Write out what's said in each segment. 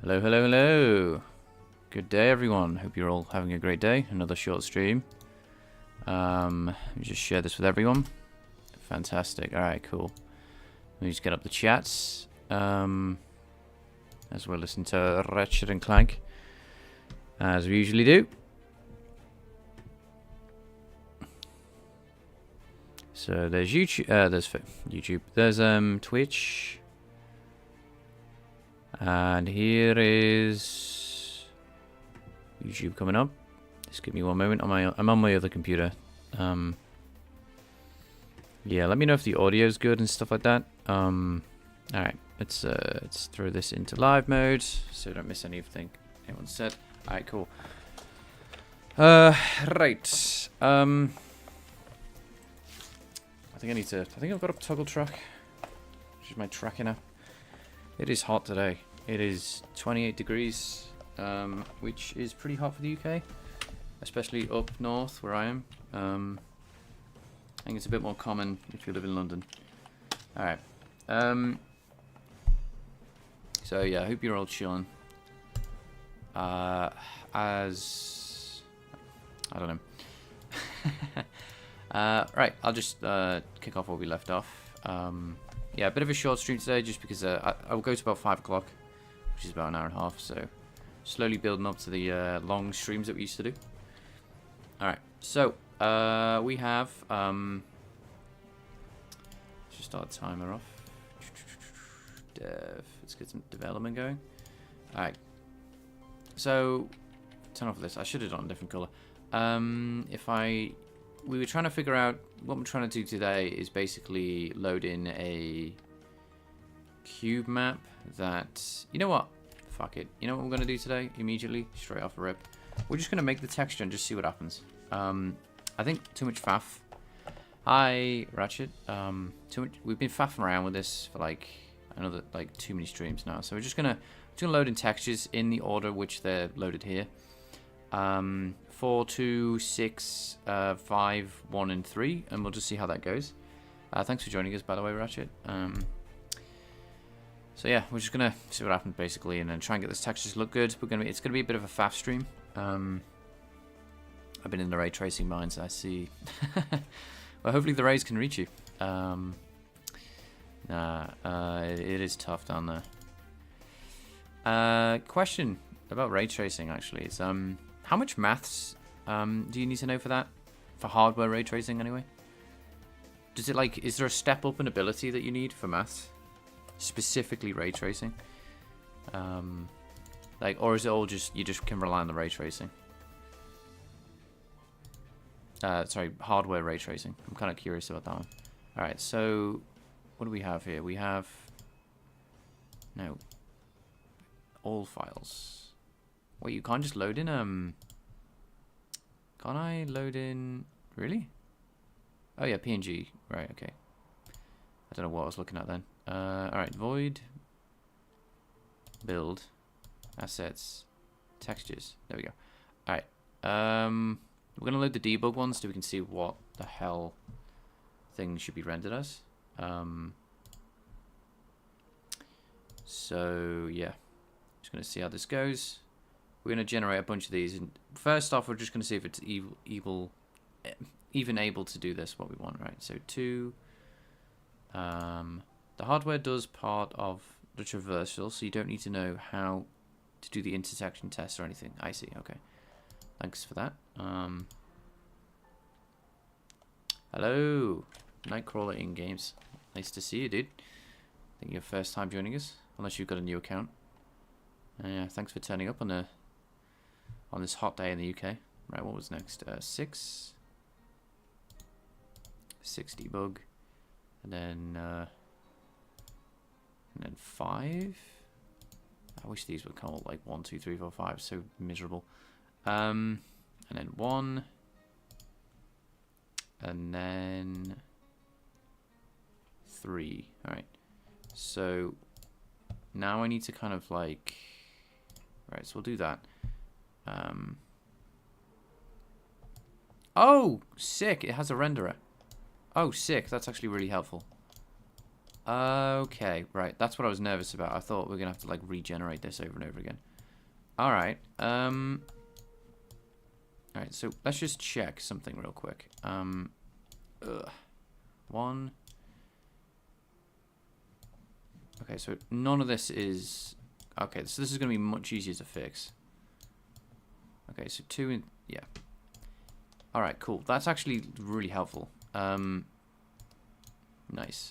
Hello, hello, hello. Good day, everyone. Hope you're all having a great day. Another short stream. Let me just share this with everyone. Fantastic. All right, cool. Let me just get up the chats. As we'll listen to Ratchet and Clank, as we usually do. So there's YouTube. There's Twitch. And here is YouTube coming up. Just give me one moment. I'm on my other computer. Yeah, let me know if the audio is good and stuff like that. All right, let's throw this into live mode so don't miss anything anyone said. All right, cool. Right. I think I've got a toggle track, which is my tracking app. It is hot today. It is 28 degrees, which is pretty hot for the UK, especially up north where I am. I think it's a bit more common if you live in London. All right. So yeah, I hope you're all chilling. As I don't know. Right, I'll just kick off where we left off. Yeah, a bit of a short stream today, just because I will go to about 5 o'clock, which is about an hour and a half. So slowly building up to the long streams that we used to do. All right, so we have. Let's just start the timer off. Dev. Let's get some development going. All right. So turn off this. I should have done a different color. We were trying to figure out what I'm trying to do today is basically load in a Cubemap that, you know what? Fuck it. You know what we're going to do today? Immediately, straight off a rip. We're just going to make the texture and just see what happens. I think too much faff. Hi, Ratchet. Too much. We've been faffing around with this for like another too many streams now. So we're just gonna load in textures in the order which they're loaded here. 4, 2, 6, 5, 1, and 3, and we'll just see how that goes. Thanks for joining us, by the way, Ratchet. So yeah, we're just gonna see what happens basically, and then try and get this texture to look good. It's gonna be a bit of a faff stream. I've been in the ray tracing mines, I see. Well, hopefully the rays can reach you. It is tough down there. Question about ray tracing actually is how much maths do you need to know for that? For hardware ray tracing anyway? Does it is there a step up in ability that you need for maths? Specifically ray tracing? Or is it all just, you just can rely on the ray tracing? Sorry, hardware ray tracing. I'm kind of curious about that one. Alright, so what do we have here? We have all files. Wait, you can't just load in can't I load in, really? Oh yeah, PNG, right, okay. I don't know what I was looking at then. Alright, void build assets textures. There we go. Alright. We're gonna load the debug ones so we can see what the hell things should be rendered as. So yeah, just gonna see how this goes. We're gonna generate a bunch of these, and first off, we're just gonna see if it's even able to do this what we want, right? So 2. The hardware does part of the traversal, so you don't need to know how to do the intersection test or anything. I see. Okay, thanks for that. Hello, Nightcrawler in games. Nice to see you, dude. I think your first time joining us, unless you've got a new account. Yeah, thanks for turning up on this hot day in the UK. Right, what was next? 6 debug, and then 5. I wish these would come up like 1, 2, 3, 4, 5. So miserable. And then 1, and then 3. All right. So now I need to kind of right. So we'll do that. Oh, sick! It has a renderer. Oh, sick! That's actually really helpful. Okay, right. That's what I was nervous about. I thought we were gonna have to like regenerate this over and over again. All right. All right. So let's just check something real quick. One. Okay, so none of this is... Okay, so this is going to be much easier to fix. Okay, so 2 in... Yeah. Alright, cool. That's actually really helpful. Nice.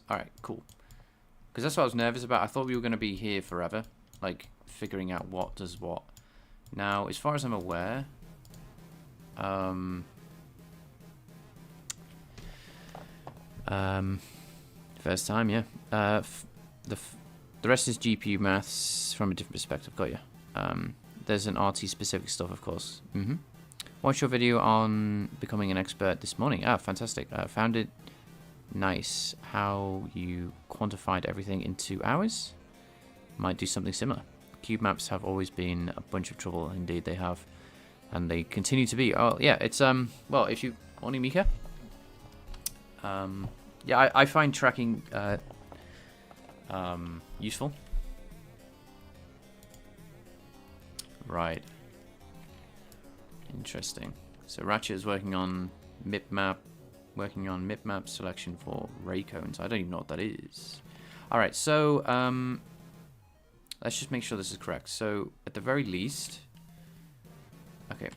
Alright, cool. Because that's what I was nervous about. I thought we were going to be here forever. Like, figuring out what does what. Now, as far as I'm aware... first time, yeah. The rest is GPU maths from a different perspective. Got you. There's an RT specific stuff, of course. Watched your video on becoming an expert this morning. Ah, fantastic. Found it nice how you quantified everything in 2 hours. Might do something similar. Cubemaps have always been a bunch of trouble. Indeed, they have, and they continue to be. Oh, yeah. It's well, if you morning, Mika. Yeah, I find tracking useful. Right. Interesting. So Ratchet is working on mipmap selection for ray cones. I don't even know what that is. All right, so let's just make sure this is correct. So at the very least, okay,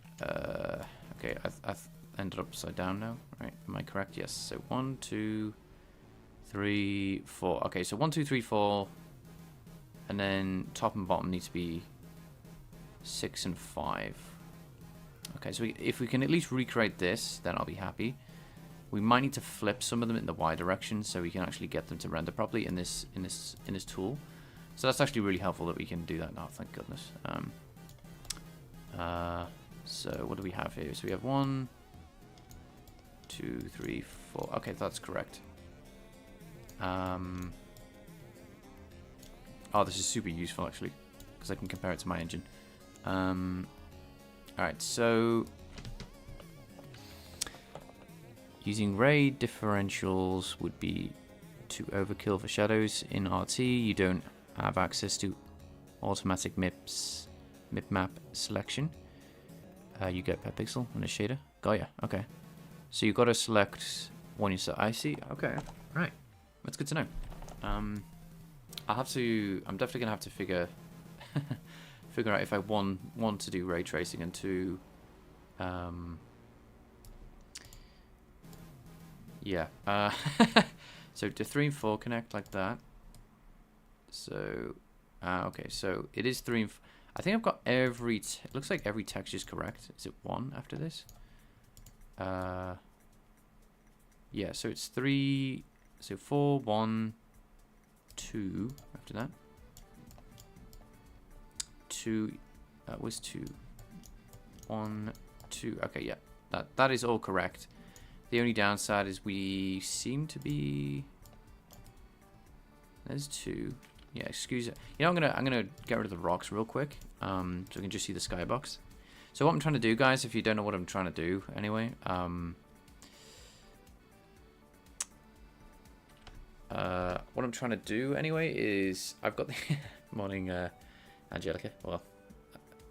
okay, I've ended upside down now. Right? Am I correct? Yes. So 1, 2, 3, 4. Okay, so 1, 2, 3, 4, and then top and bottom need to be 6 and 5. Okay, so if we can at least recreate this, then I'll be happy. We might need to flip some of them in the Y direction so we can actually get them to render properly in this tool. So that's actually really helpful that we can do that now. Thank goodness. So what do we have here? So we have 1, 2, 3, 4. Okay, that's correct. Oh, this is super useful actually, because I can compare it to my engine. Alright, so using ray differentials would be too overkill for shadows. In RT, you don't have access to automatic mipmap selection. You get per pixel on a shader. Got ya. Okay. So you got to select one yourself. I see. Okay. Right. That's good to know. I'll have to. I'm definitely gonna have to figure out if I want to do ray tracing and to. Yeah. So do 3 and 4 connect like that. So, okay. So it is 3 and. I think I've got every. It looks like every texture is correct. Is it 1 after this? Yeah. So it's 3. So 4, 1, 2 after that. 2. That was 2. 1, 2. Okay. Yeah. That is all correct. The only downside is we seem to be. There's 2. Yeah, excuse it. You know, I'm gonna get rid of the rocks real quick, so we can just see the skybox. So what I'm trying to do, guys, if you don't know what I'm trying to do, anyway, what I'm trying to do anyway is I've got the morning, Angelica. Well,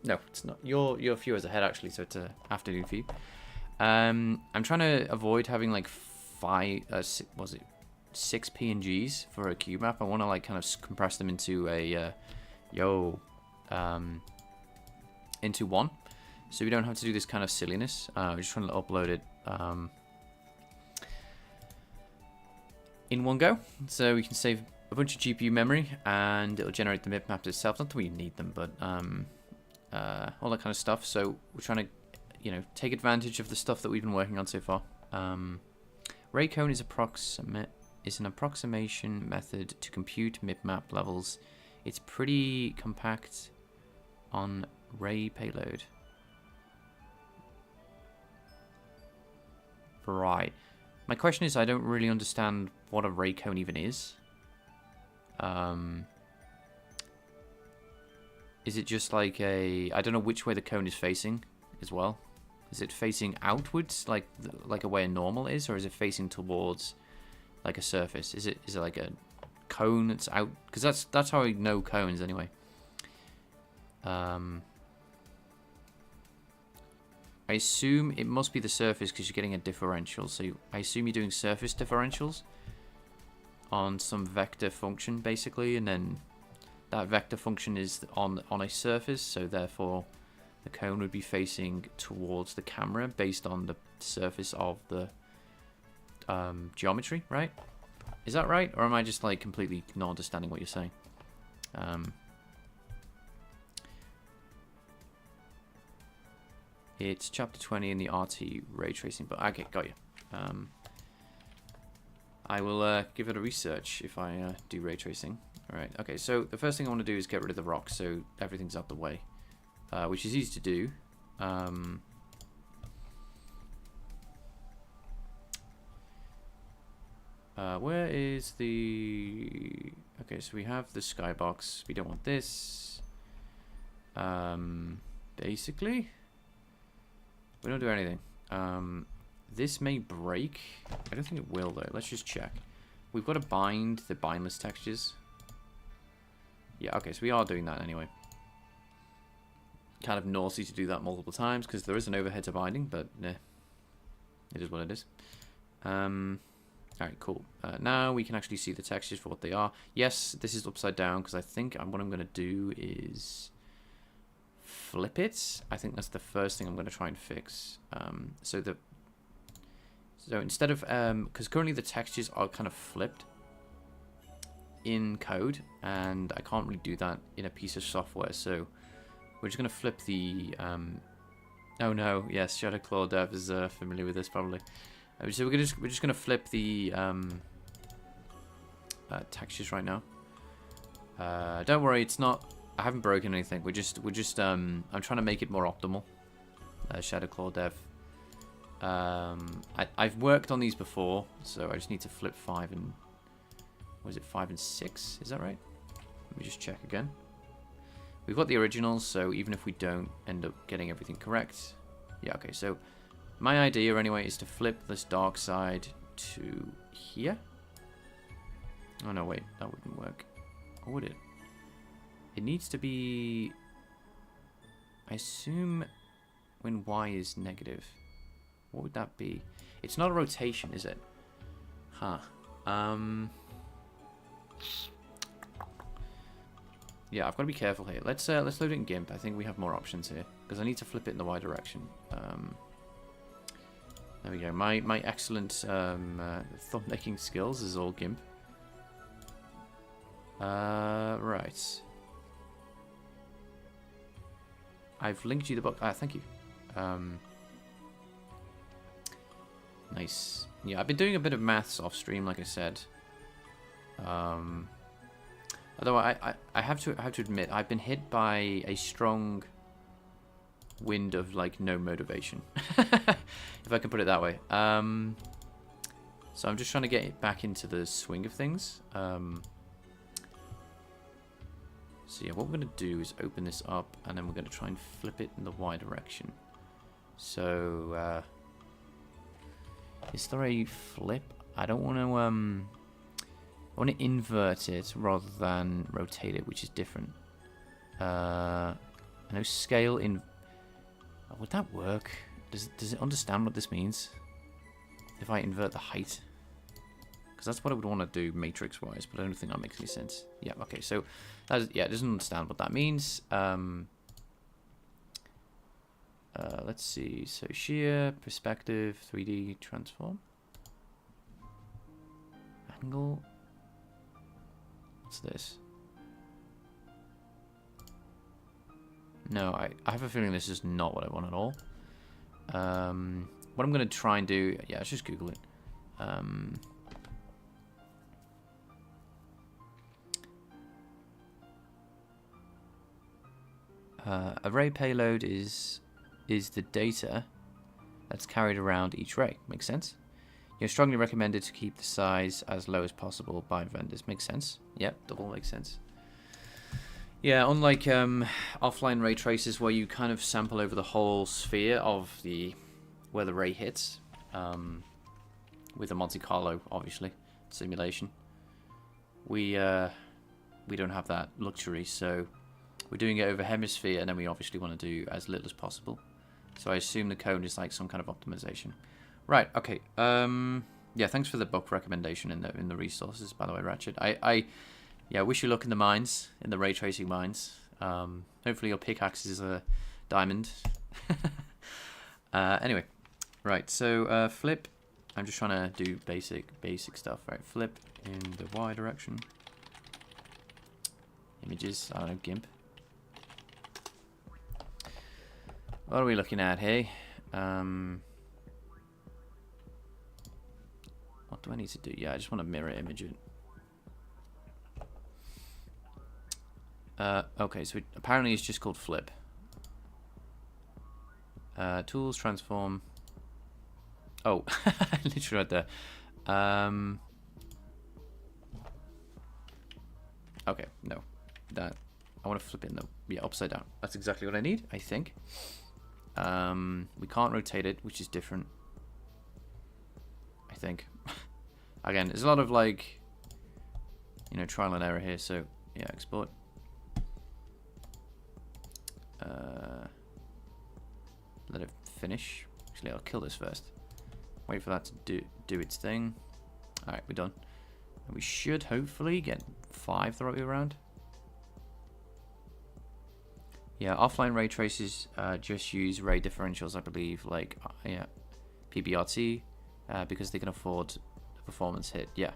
no, it's not. You're a few hours ahead actually, so it's an afternoon for you. I'm trying to avoid having like 6 PNGs for a Cubemap. I want to like kind of compress them into a into one, so we don't have to do this kind of silliness. We're just trying to upload it in one go, so we can save a bunch of GPU memory and it'll generate the mipmaps itself. Not that we need them, but all that kind of stuff. So we're trying to, you know, take advantage of the stuff that we've been working on so far. Raycone is an approximation method to compute mipmap levels. It's pretty compact on ray payload. Right. My question is, I don't really understand what a ray cone even is. Is it just like a... I don't know which way the cone is facing as well. Is it facing outwards like a way a normal is, or is it facing towards like a surface? Is it like a cone that's out, because that's how I know cones anyway. I assume it must be the surface because you're getting a differential. So I assume you're doing surface differentials on some vector function basically, and then that vector function is on a surface, so therefore the cone would be facing towards the camera based on the surface of the geometry, right? Is that right? Or am I just like completely not understanding what you're saying? It's chapter 20 in the RT ray tracing, but okay, got you. I will give it a research if I do ray tracing. Alright, okay, so the first thing I want to do is get rid of the rock so everything's out the way, which is easy to do. Where is the... Okay, so we have the skybox. We don't want this. Basically, we don't do anything. This may break. I don't think it will, though. Let's just check. We've got to bind the bindless textures. Yeah, okay, so we are doing that anyway. Kind of naughty to do that multiple times because there is an overhead to binding, but nah, it is what it is. Alright, cool. Now we can actually see the textures for what they are. Yes, this is upside down because I think what I'm going to do is flip it. I think that's the first thing I'm going to try and fix. So instead of, because currently the textures are kind of flipped in code, and I can't really do that in a piece of software, so we're just going to flip the, oh no, yes, Shadow Claw Dev is familiar with this probably. So we're just going to flip the textures right now. Don't worry, it's not, I haven't broken anything, we're just I'm trying to make it more optimal. Shadow Claw Dev. I've worked on these before, so I just need to flip 5 and... Was it 5 and 6? Is that right? Let me just check again. We've got the originals, so even if we don't end up getting everything correct... Yeah, okay, so my idea anyway is to flip this dark side to here. Oh no, wait, that wouldn't work. Or would it? It needs to be... I assume when Y is negative. What would that be? It's not a rotation, is it? Huh. Yeah, I've got to be careful here. Let's load it in GIMP. I think we have more options here because I need to flip it in the Y direction. There we go. My excellent thumb making skills is all GIMP. Right. I've linked you the book. Thank you. Nice. Yeah, I've been doing a bit of maths off stream, like I said. Although I have to admit, I've been hit by a strong wind of like no motivation, if I can put it that way. So I'm just trying to get it back into the swing of things. So yeah, what we're going to do is open this up, and then we're going to try and flip it in the Y direction. So is there a flip? I don't want to I want to invert it rather than rotate it, which is different. I know scale in... Oh, would that work? Does it understand what this means? If I invert the height? Because that's what I would want to do matrix-wise, but I don't think that makes any sense. Yeah, okay, so... yeah, it doesn't understand what that means. Let's see. So shear, perspective, 3D, transform. Angle... What's this? No, I have a feeling this is not what I want at all. What I'm going to try and do... Yeah, let's just Google it. Array payload is the data that's carried around each ray. Makes sense? You're strongly recommended to keep the size as low as possible by vendors. Makes sense. Yep, double makes sense. Yeah, unlike offline ray traces where you kind of sample over the whole sphere of where the ray hits, with a Monte Carlo, obviously, simulation. we don't have that luxury, so we're doing it over hemisphere, and then we obviously want to do as little as possible. So I assume the code is like some kind of optimization. Right, okay. Yeah, thanks for the book recommendation in the resources, by the way, Ratchet. I wish you luck in the mines, in the ray tracing mines. Hopefully your pickaxe is a diamond. Anyway, right, so flip. I'm just trying to do basic stuff, right? Flip in the Y direction. Images, I don't know, GIMP. What are we looking at here? What do I need to do? Yeah, I just want to mirror image it. Okay, so apparently it's just called flip. Tools, transform. Oh, literally right there. Okay, no. That I want to flip it in the upside down. That's exactly what I need, I think. We can't rotate it, which is different. I think. Again, there's a lot of like, trial and error here. So yeah, export. Let it finish. Actually, I'll kill this first. Wait for that to do its thing. All right, we're done. And we should hopefully get 5 the right way around. Yeah, offline ray traces just use ray differentials, I believe, like yeah, PBRT, because they can afford the performance hit. Yeah.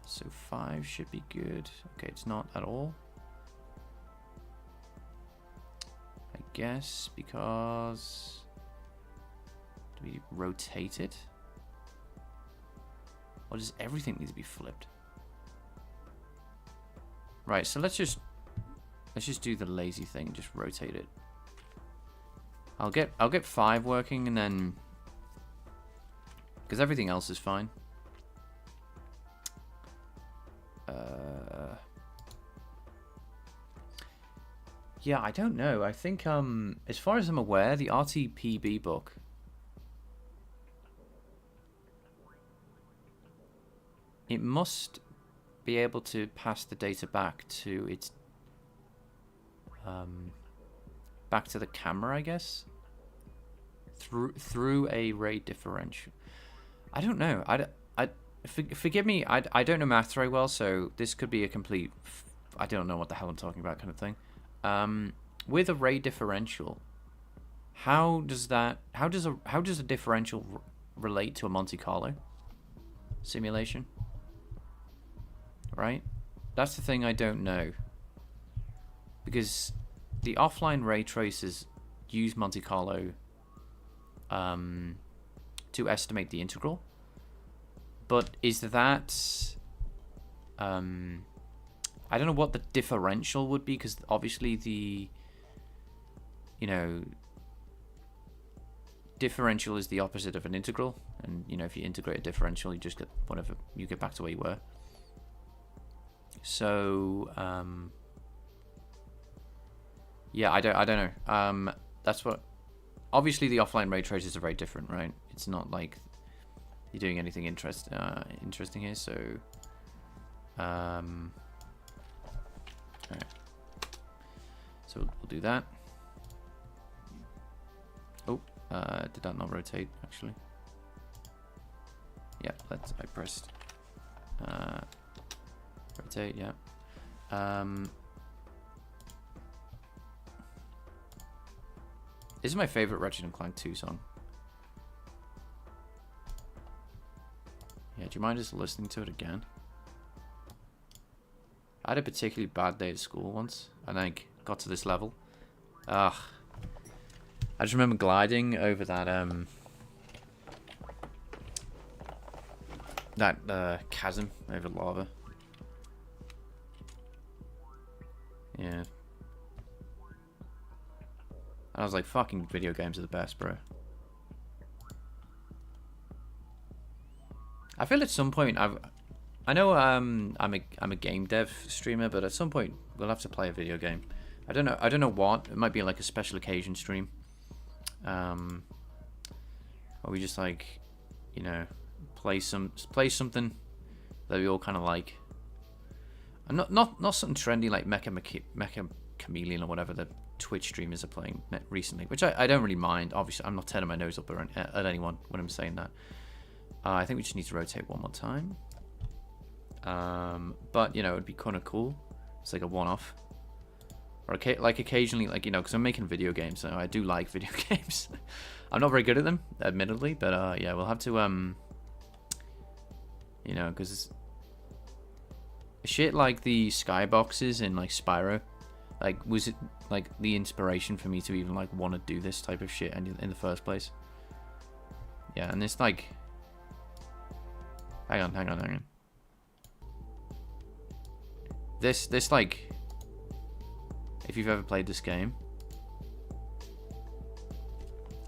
So 5 should be good. Okay, it's not at all. I guess because do we rotate it? Or does everything need to be flipped? Right, so let's just do the lazy thing, just rotate it. I'll get 5 working, and then because everything else is fine. Yeah, I don't know. I think as far as I'm aware, the RTPB book it must be able to pass the data back to its back to the camera, I guess, through a ray differential. I don't know. Forgive me. I don't know math very well, so this could be a complete I don't know what the hell I'm talking about kind of thing. With a ray differential, how does a differential relate to a Monte Carlo simulation? Right? That's the thing I don't know. Because the offline ray tracers use Monte Carlo to estimate the integral. But is that I don't know what the differential would be, because obviously the differential is the opposite of an integral, and if you integrate a differential, you just get whatever, you get back to where you were. So yeah, I don't know. That's what. Obviously, the offline ray tracers are very different, right? It's not like you're doing anything interesting here. So, all right. So we'll do that. Oh, did that not rotate? Actually, yeah. I pressed rotate. Yeah. This is my favorite Ratchet & Clank 2 song. Yeah, do you mind just listening to it again? I had a particularly bad day at school once, and I got to this level. Ugh. I just remember gliding over that chasm over lava. Yeah. I was like, fucking video games are the best, bro. I feel at some point I know I'm a game dev streamer, but at some point we'll have to play a video game. I don't know what. It might be like a special occasion stream. Or we just like, play something that we all kind of like. And not something trendy like Mecha Chameleon or whatever the Twitch streamers are playing recently, which I don't really mind. Obviously, I'm not turning my nose up at anyone when I'm saying that. I think we just need to rotate one more time. But, you know, it'd be kind of cool. It's like a one-off. Or like occasionally, like, you know, because I'm making video games, so I do like video games. I'm not very good at them, admittedly, but yeah, we'll have to, you know, because shit like the skyboxes in like Spyro, like, was it like the inspiration for me to even like want to do this type of shit in the first place? Yeah, and it's like, hang on. This like, if you've ever played this game,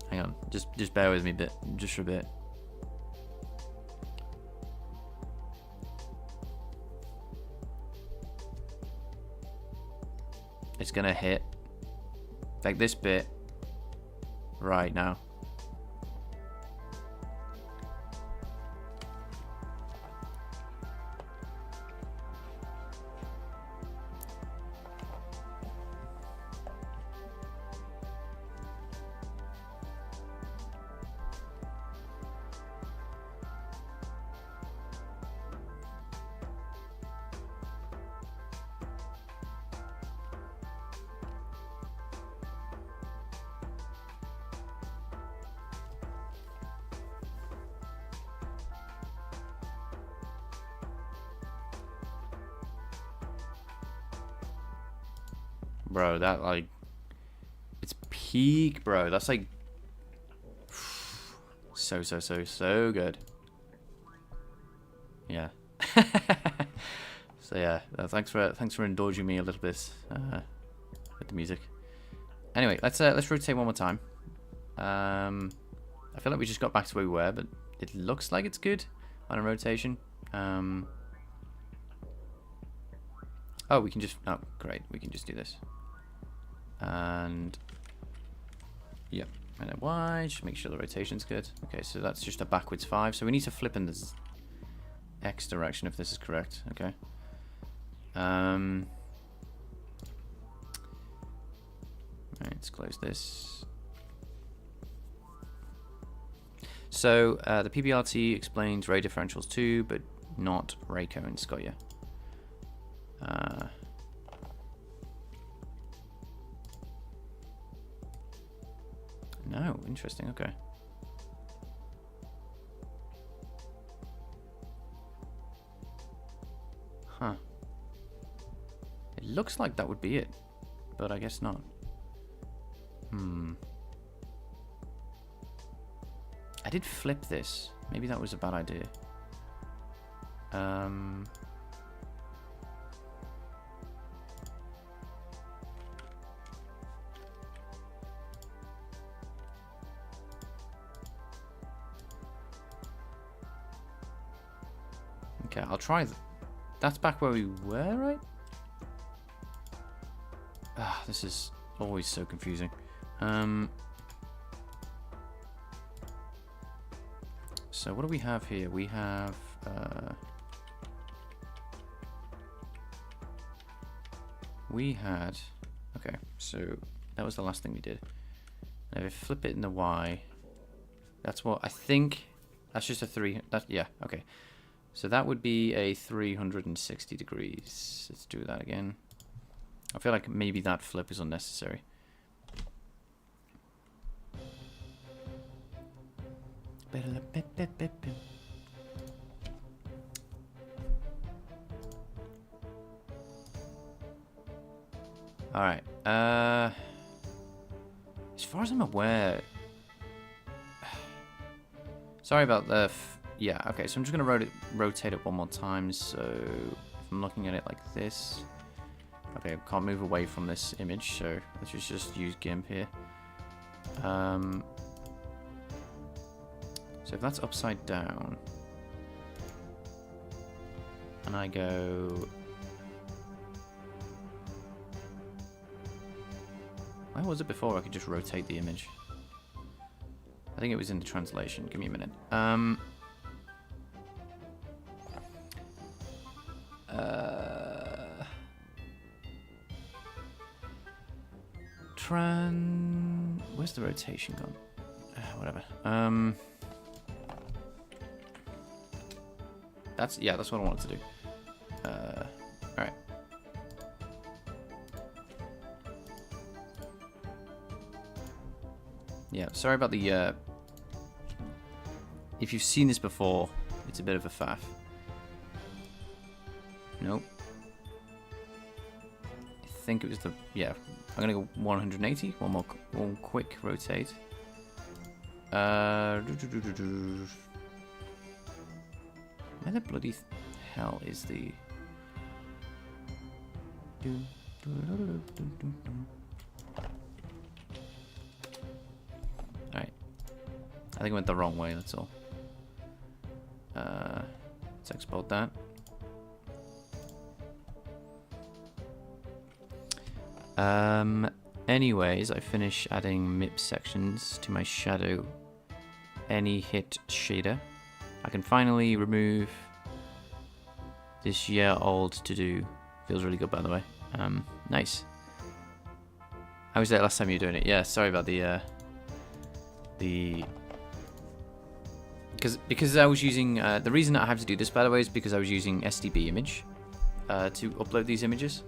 hang on, just bear with me just for a bit. It's gonna hit like this bit right now. Bro, that like, it's peak, bro. That's like so good. Yeah. So yeah, thanks for indulging me a little bit with the music. Anyway, let's rotate one more time. I feel like we just got back to where we were, but it looks like it's good on a rotation. Oh, we can just, oh great, we can just do this. And yeah, and then Y, just make sure the rotation's good. Okay, so that's just a backwards 5. So we need to flip in this X direction if this is correct. Okay. Right, let's close this. So the PBRT explains ray differentials too, but not ray cones. Got you. No, interesting. Okay. Huh. It looks like that would be it, but I guess not. I did flip this. Maybe that was a bad idea. Okay, I'll try. That's back where we were, right? Ah, this is always so confusing. So what do we have here? We have we had, okay, so that was the last thing we did. Now if we flip it in the Y, that's what I think. That's just a 3. That, yeah, okay. So that would be a 360 degrees. Let's do that again. I feel like maybe that flip is unnecessary. All right. As far as I'm aware, sorry about the. Yeah. Okay. So I'm just gonna rotate it one more time. So if I'm looking at it like this. Okay, I can't move away from this image, so let's just use GIMP here. So if that's upside down, and I go, where was it before? I could just rotate the image. I think it was in the translation. Give me a minute. Where's the rotation gone? Whatever. That's what I wanted to do. Alright. Yeah, sorry about the, if you've seen this before, it's a bit of a faff. Nope. I think it was the, yeah, I'm gonna go 180, one quick rotate. Where the bloody hell is the... Alright. I think I went the wrong way, that's all. Let's export that. Anyways, I finish adding MIP sections to my shadow any hit shader. I can finally remove this old to do. Feels really good, by the way. Nice. How was that last time you were doing it? Yeah, sorry about the because I was using the reason I have to do this, by the way, is because I was using SDB image to upload these images,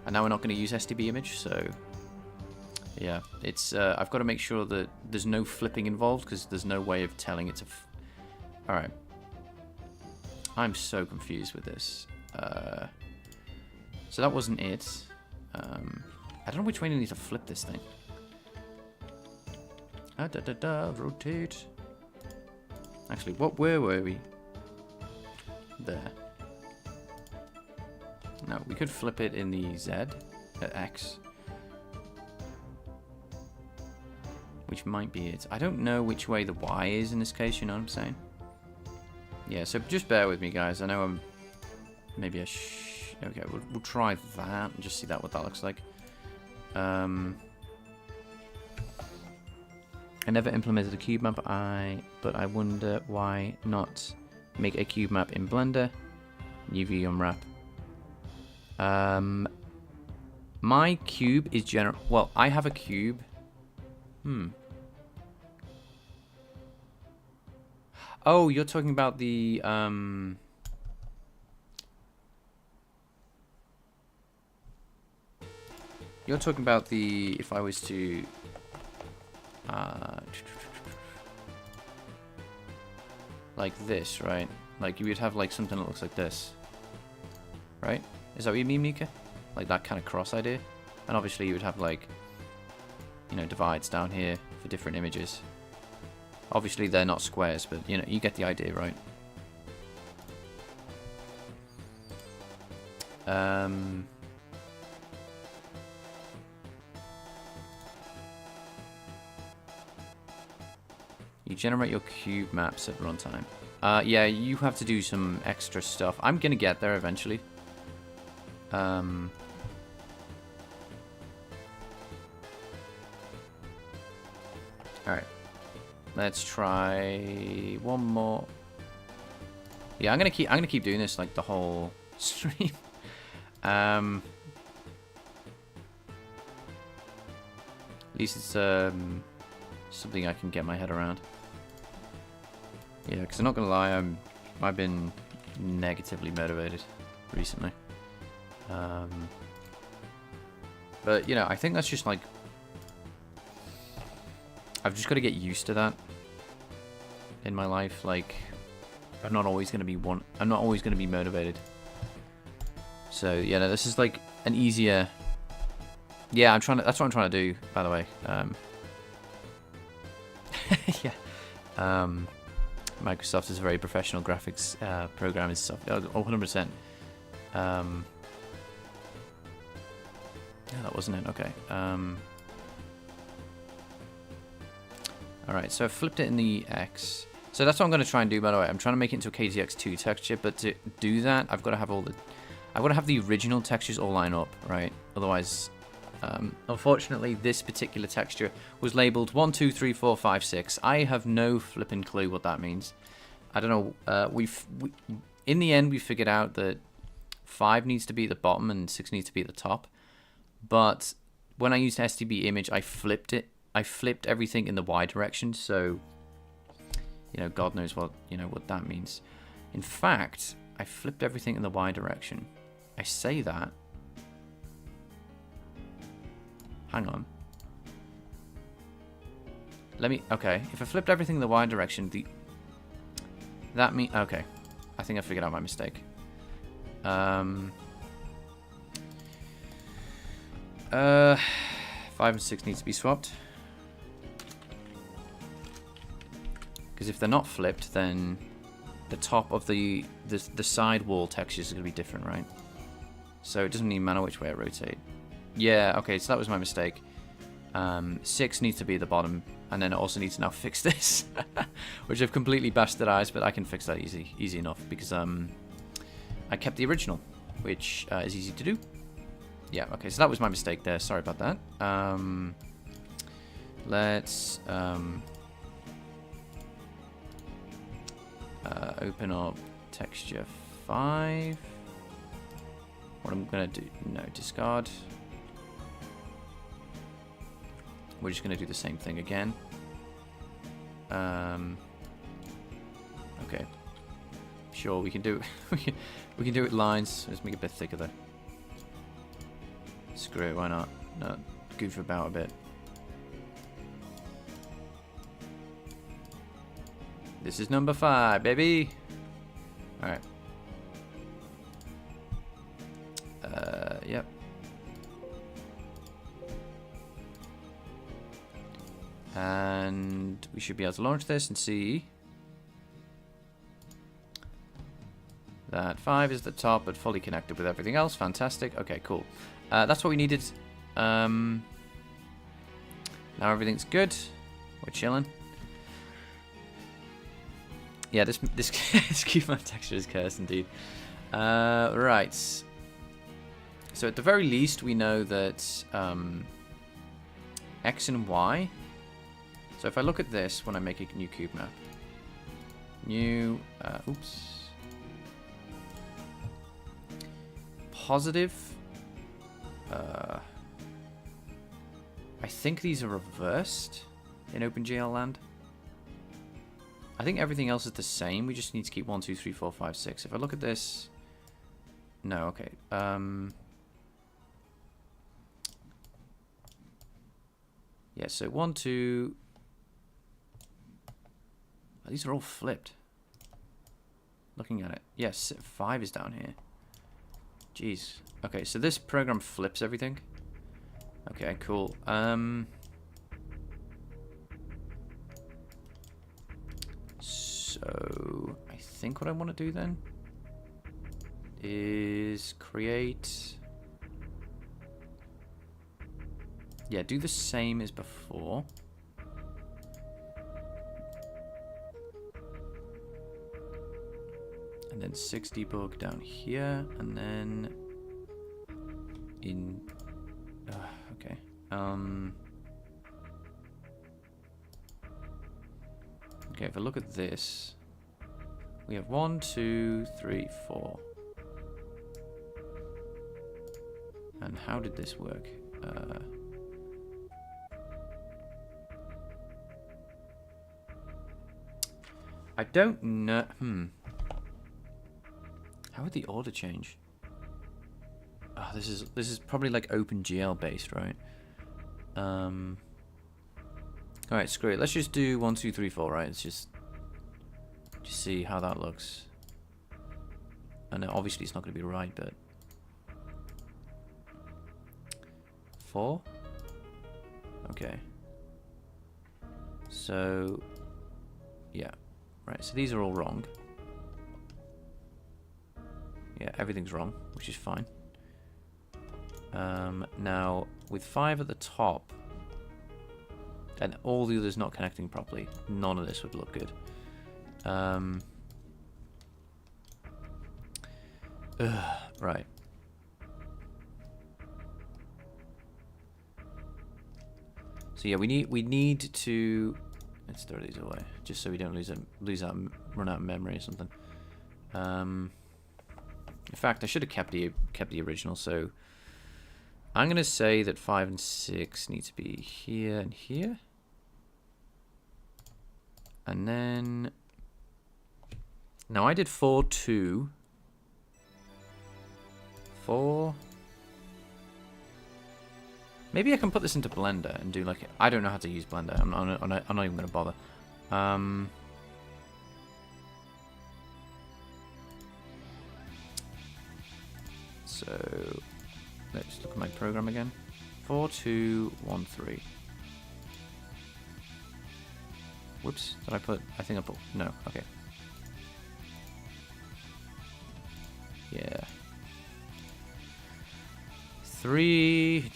and now we're not going to use SDB image, so yeah, it's I've got to make sure that there's no flipping involved because there's no way of telling it to. All right, I'm so confused with this. So that wasn't it. I don't know which way I need to flip this thing. Rotate. Actually, where were we? There. No, we could flip it in the Z, X. Which might be it. I don't know which way the Y is in this case, you know what I'm saying? Yeah, so just bear with me, guys. I know I'm... Maybe I okay, we'll try that and just see what that looks like. I never implemented a Cubemap, but I wonder why not make a Cubemap in Blender, UV unwrap. My cube is well, I have a cube. Oh, you're talking about the You're talking about the, if I was to like this, right? Like you would have like something that looks like this, right? Is that what you mean, Mika? Like that kind of cross idea? And obviously you would have like, you know, divides down here for different images. Obviously they're not squares, but you know, you get the idea, right? You generate your cube maps at runtime. Yeah, you have to do some extra stuff. I'm gonna get there eventually. Alright. Let's try one more. Yeah, I'm gonna keep doing this like the whole stream. At least it's something I can get my head around. Yeah, because I'm not gonna lie, I've been negatively motivated recently. But you know, I think that's just like, I've just got to get used to that in my life. Like, I'm not always gonna be motivated. So yeah, no, this is like an easier. Yeah, that's what I'm trying to do, by the way. Yeah. Microsoft is a very professional graphics program and stuff. 100%. Yeah, that wasn't it. Okay. Alright, so I flipped it in the X. So that's what I'm going to try and do, by the way. I'm trying to make it into a KTX2 texture, but to do that, I've got to have the original textures all line up, right? Otherwise, unfortunately, this particular texture was labeled 1, 2, 3, 4, 5, 6. I have no flipping clue what that means. I don't know. In the end, we figured out that 5 needs to be at the bottom and 6 needs to be at the top. But when I used STB image, I flipped it. I flipped everything in the Y direction, so you know, God knows what what that means. In fact, I flipped everything in the Y direction. I say that. Hang on. Let me. Okay, if I flipped everything in the Y direction, that mean. Okay, I think I figured out my mistake. 5 and 6 needs to be swapped. Because if they're not flipped, then the top of the side wall textures are going to be different, right? So it doesn't even matter which way I rotate. Yeah, okay, so that was my mistake. 6 needs to be the bottom, and then it also needs to now fix this, which I've completely bastardized, but I can fix that easy enough, because I kept the original, which is easy to do. Yeah, okay, so that was my mistake there. Sorry about that. Let's open up texture 5. What I'm gonna do? No, discard. We're just gonna do the same thing again. Okay. Sure, we can do it. we can do it lines. Let's make it a bit thicker though. Screw it, why not? No, goof about a bit. This is number 5, baby. All right. Yep. And we should be able to launch this and see that 5 is the top, but fully connected with everything else. Fantastic. Okay, cool. That's what we needed. Now everything's good. We're chilling. Yeah, this Cubemap texture is cursed indeed. Right. So at the very least, we know that X and Y. So if I look at this when I make a new Cubemap, positive. I think these are reversed in OpenGL land. I think everything else is the same. We just need to keep 1, 2, 3, 4, 5, 6. If I look at this, no, okay. Yeah, so 1, 2. Oh, these are all flipped. Looking at it, yes, 5 is down here. Jeez. Okay, so this program flips everything. Okay, cool. So I think what I want to do then is create. Yeah, do the same as before. And then 6 debug down here, and then in. Okay. Okay, if I look at this, we have 1, 2, 3, 4. And how did this work? I don't know. How would the order change? Oh, this is probably like OpenGL based, right? Alright, screw it. Let's just do 1, 2, 3, 4, right? Let's just see how that looks. And obviously it's not going to be right, but 4? Okay. So, yeah. Right, so these are all wrong. Yeah, everything's wrong, which is fine. Now, with 5 at the top, and all the others not connecting properly, none of this would look good. Right. So yeah, we need to. Let's throw these away, just so we don't run out of memory or something. In fact, I should have kept the original. So I'm going to say that 5 and 6 need to be here and here. And then... Now I did 4, 2. 4. Maybe I can put this into Blender and do like... I don't know how to use Blender. I'm not even going to bother. So... Let's look at my program again. 4, 2, 1, 3. Whoops. Did I put... I think I put... No. Okay. Yeah. 3.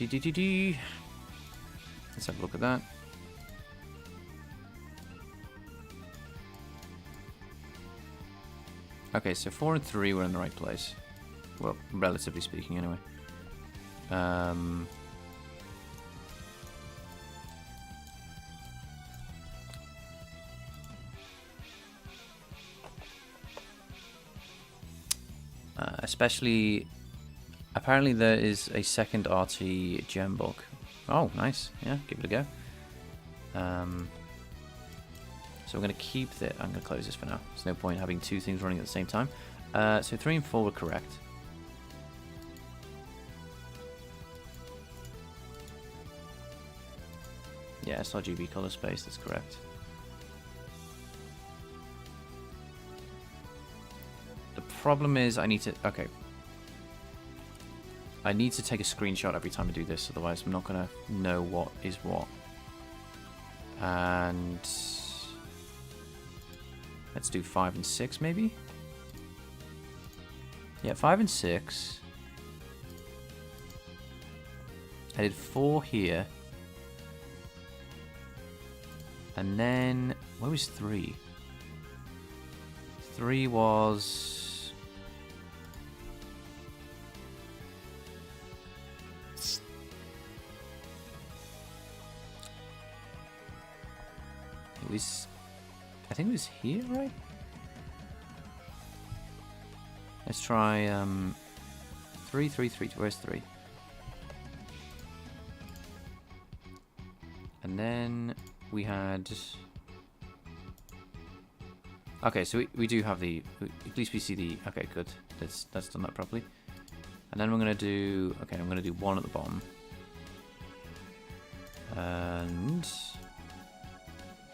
Let's have a look at that. Okay, so 4 and 3 were in the right place. Well, relatively speaking, anyway. Especially, apparently there is a second RT gem bulk. Oh, nice. Yeah, give it a go. So we're going to keep that. I'm going to close this for now. There's no point having two things running at the same time. So 3 and 4 were correct. Yeah, sRGB color space, that's correct. The problem is I need to... Okay. I need to take a screenshot every time I do this, otherwise I'm not going to know what is what. And... Let's do 5 and 6, maybe? Yeah, 5 and 6. I did 4 here. And then... Where was 3? 3 was... It was... I think it was here, right? Let's try 3, 3, 3. Where's 3? And then we had... Okay, so we do have the... At least we see the... Okay, good. That's done that properly. And then we're going to do... Okay, I'm going to do 1 at the bottom. And...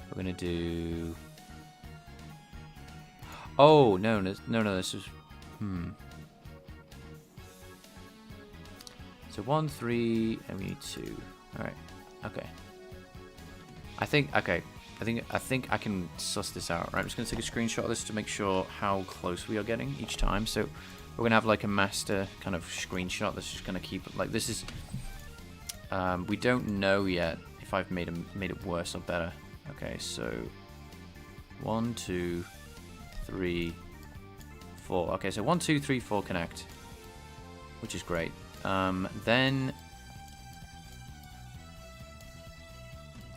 We're going to do... Oh, no, this is... So 1, 3, and we need 2. Alright, okay. I think I can suss this out, right? I'm just going to take a screenshot of this to make sure how close we are getting each time. So we're going to have like a master kind of screenshot that's just going to keep it, like this is... we don't know yet if I've made it worse or better. Okay, so 1, 2, 3, 4. Okay, so 1, 2, 3, 4 connect, which is great. Then,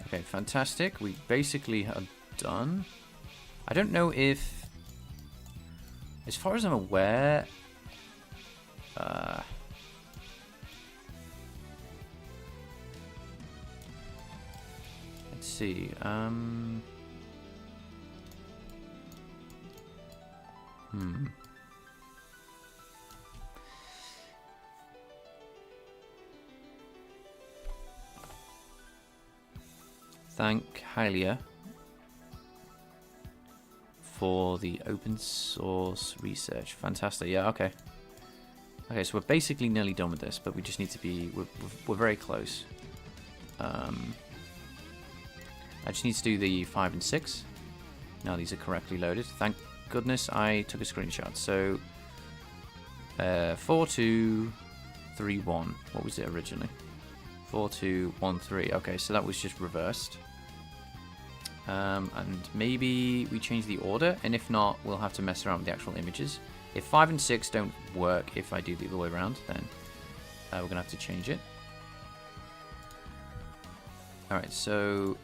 okay, fantastic. We basically are done. I don't know if, as far as I'm aware, let's see. Thank Hylia for the open source research. Fantastic. Yeah, okay. Okay, so we're basically nearly done with this, but we just need to be... We're very close. I just need to do the 5 and 6. Now these are correctly loaded. Thank goodness I took a screenshot. So 4, 2, 3, 1. What was it originally? 4, 2, 1, 3. Okay, so that was just reversed. And maybe we change the order, and if not, we'll have to mess around with the actual images. If 5 and 6 don't work, if I do the other way around, then we're going to have to change it. Alright, so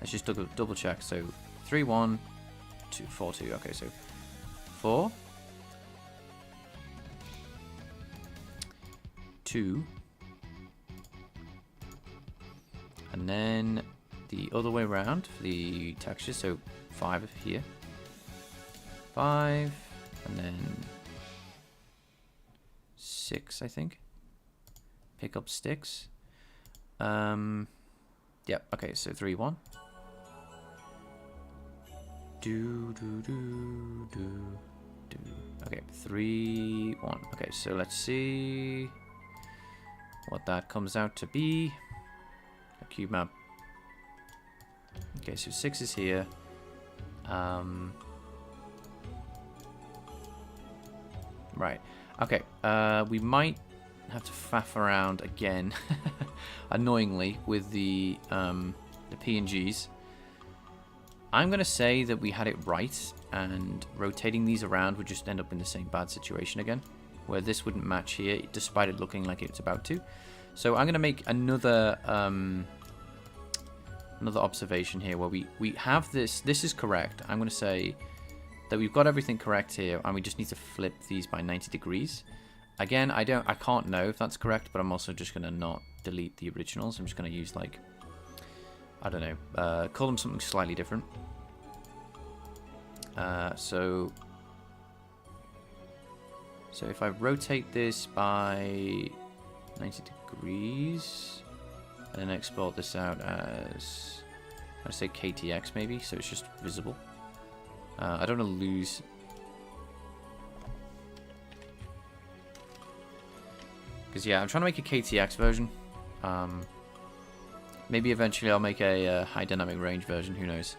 let's just double check. So 3, 1, 2, 4, 2. Okay, so 4, 2, And then the other way around for the texture. So 5 here. 5. And then 6, I think. Pick up sticks. Yep, okay, so 3, 1. Okay, 3, 1. Okay, so let's see what that comes out to be. A cube map. Okay, so 6 is here. Right. Okay, we might have to faff around again, annoyingly, with the PNGs. I'm going to say that we had it right, and rotating these around would just end up in the same bad situation again, where this wouldn't match here, despite it looking like it's about to. So I'm going to make another observation here, where we have this. This is correct. I'm going to say that we've got everything correct here, and we just need to flip these by 90 degrees. Again, I can't know if that's correct, but I'm also just going to not delete the originals. I'm just going to use, like, I don't know, call them something slightly different. So if I rotate this by 90 degrees and then export this out as, I say KTX maybe, so it's just visible. I don't want to lose. Because yeah, I'm trying to make a KTX version. Maybe eventually I'll make a high dynamic range version, who knows.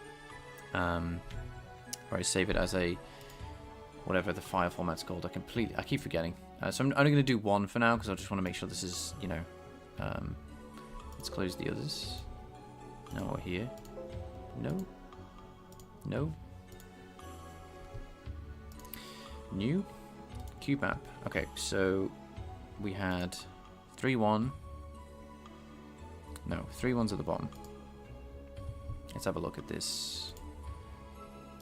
Or I save it as a, whatever the file format's called. I keep forgetting. So I'm only going to do one for now, because I just want to make sure this is, you know, let's close the others. No, we're here. No. No. New. Cubemap. Okay, so we had 3, 1. No, 3 1s at the bottom. Let's have a look at this.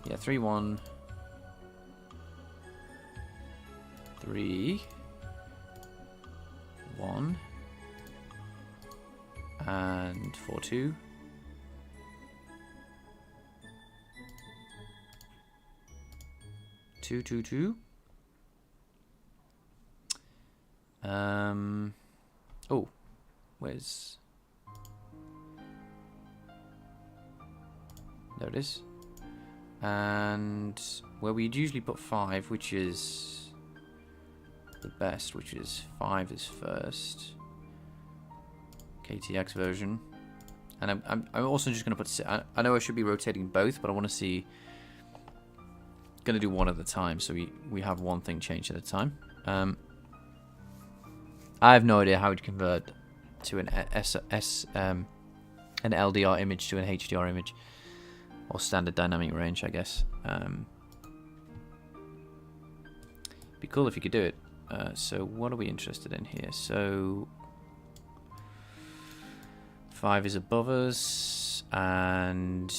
Yeah, 3, 1. 3. 1. And 4, 2. 2, 2, 2. Oh, where's... There it is. And where we'd usually put 5, which is the best, which is 5 is first. KTX version. And I'm also just going to put... I know I should be rotating both, but I want to see... Going to do one at a time, so we have one thing changed at a time. I have no idea how to convert to an an LDR image to an HDR image, or standard dynamic range, I guess. Be cool if you could do it. So what are we interested in here? So 5 is above us, and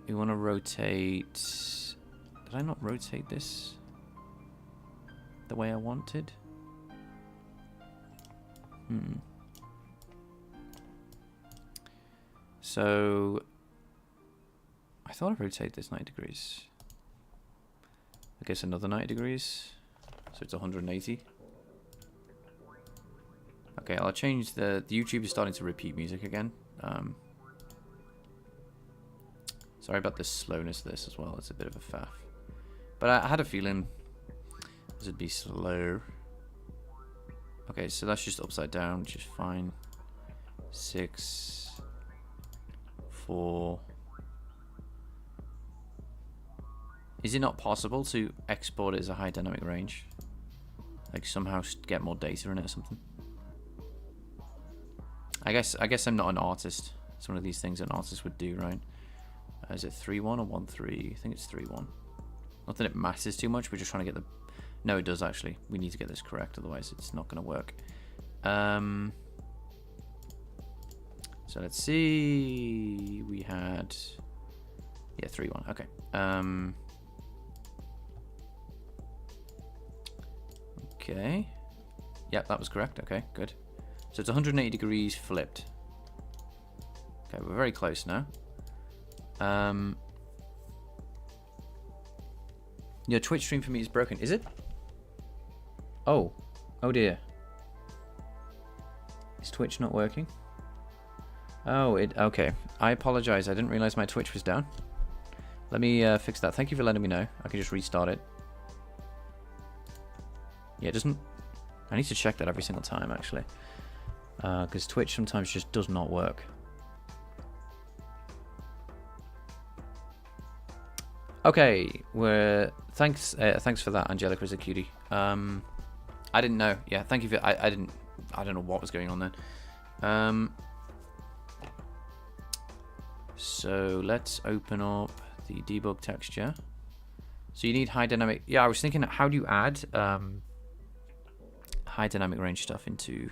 we want to rotate. Did I not rotate this the way I wanted? So I thought I'd rotate this 90 degrees. I guess another 90 degrees. So it's 180. Okay, I'll change the YouTube is starting to repeat music again. Sorry about the slowness of this as well. It's a bit of a faff. But I had a feeling this would be slow. Okay, so that's just upside down, which is fine. 6, 4. Is it not possible to export it as a high dynamic range? Like somehow get more data in it or something? I guess I'm not an artist. It's one of these things an artist would do, right? Is it 3, 1 or 1, 3? I think it's 3, 1. Not that it matters too much. We're just trying to get the... No, it does actually. We need to get this correct, otherwise it's not going to work. So let's see. We had... Yeah, 3, 1. Okay. Okay. Yep, that was correct. Okay, good. So it's 180 degrees flipped. Okay, we're very close now. Your Twitch stream for me is broken. Is it? Oh. Oh dear. Is Twitch not working? Oh, okay. I apologize. I didn't realize my Twitch was down. Let me fix that. Thank you for letting me know. I can just restart it. Yeah, it doesn't... I need to check that every single time, actually. Because Twitch sometimes just does not work. Okay, thanks for that, Angelica is a cutie. I didn't know. Yeah, thank you for... I don't know what was going on then. So let's open up the debug texture. So you need high dynamic... Yeah, I was thinking, how do you add high dynamic range stuff into...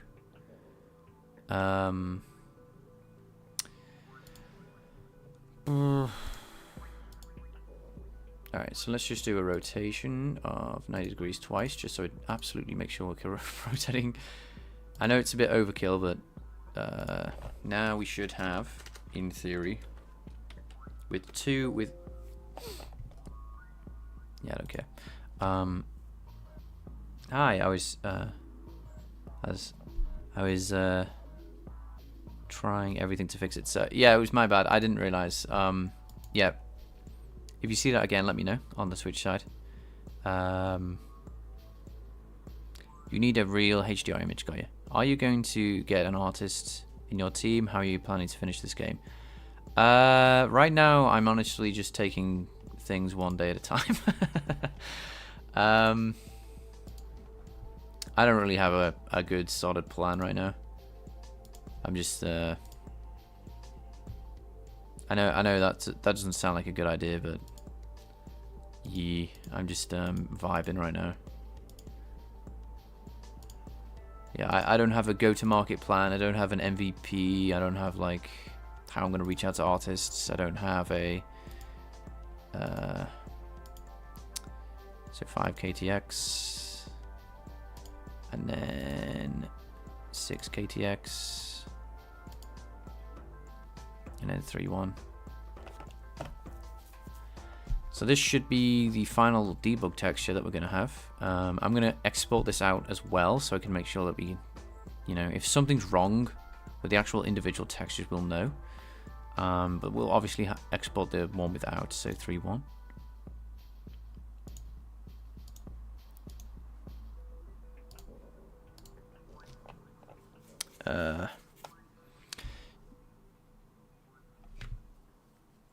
Alright, so let's just do a rotation of 90 degrees twice, just so it absolutely makes sure we're rotating. I know it's a bit overkill, but now we should have, in theory, with... Yeah, I don't care. Hi, I was trying everything to fix it. So yeah, it was my bad. I didn't realize. Yeah. If you see that again, let me know on the Twitch side. You need a real HDR image, got you? Are you going to get an artist in your team? How are you planning to finish this game? Right now, I'm honestly just taking things one day at a time. I don't really have a good solid plan right now. I'm just I know that doesn't sound like a good idea, but yeah, I'm just vibing right now. Yeah, I don't have a go-to-market plan. I don't have an MVP. I don't have like how I'm gonna reach out to artists. I don't have a so 5 KTX and then 6 KTX and then 3.1. So this should be the final debug texture that we're going to have. I'm going to export this out as well, so I can make sure that we, you know, if something's wrong with the actual individual textures, we'll know. But we'll obviously export the one without, so 3.1.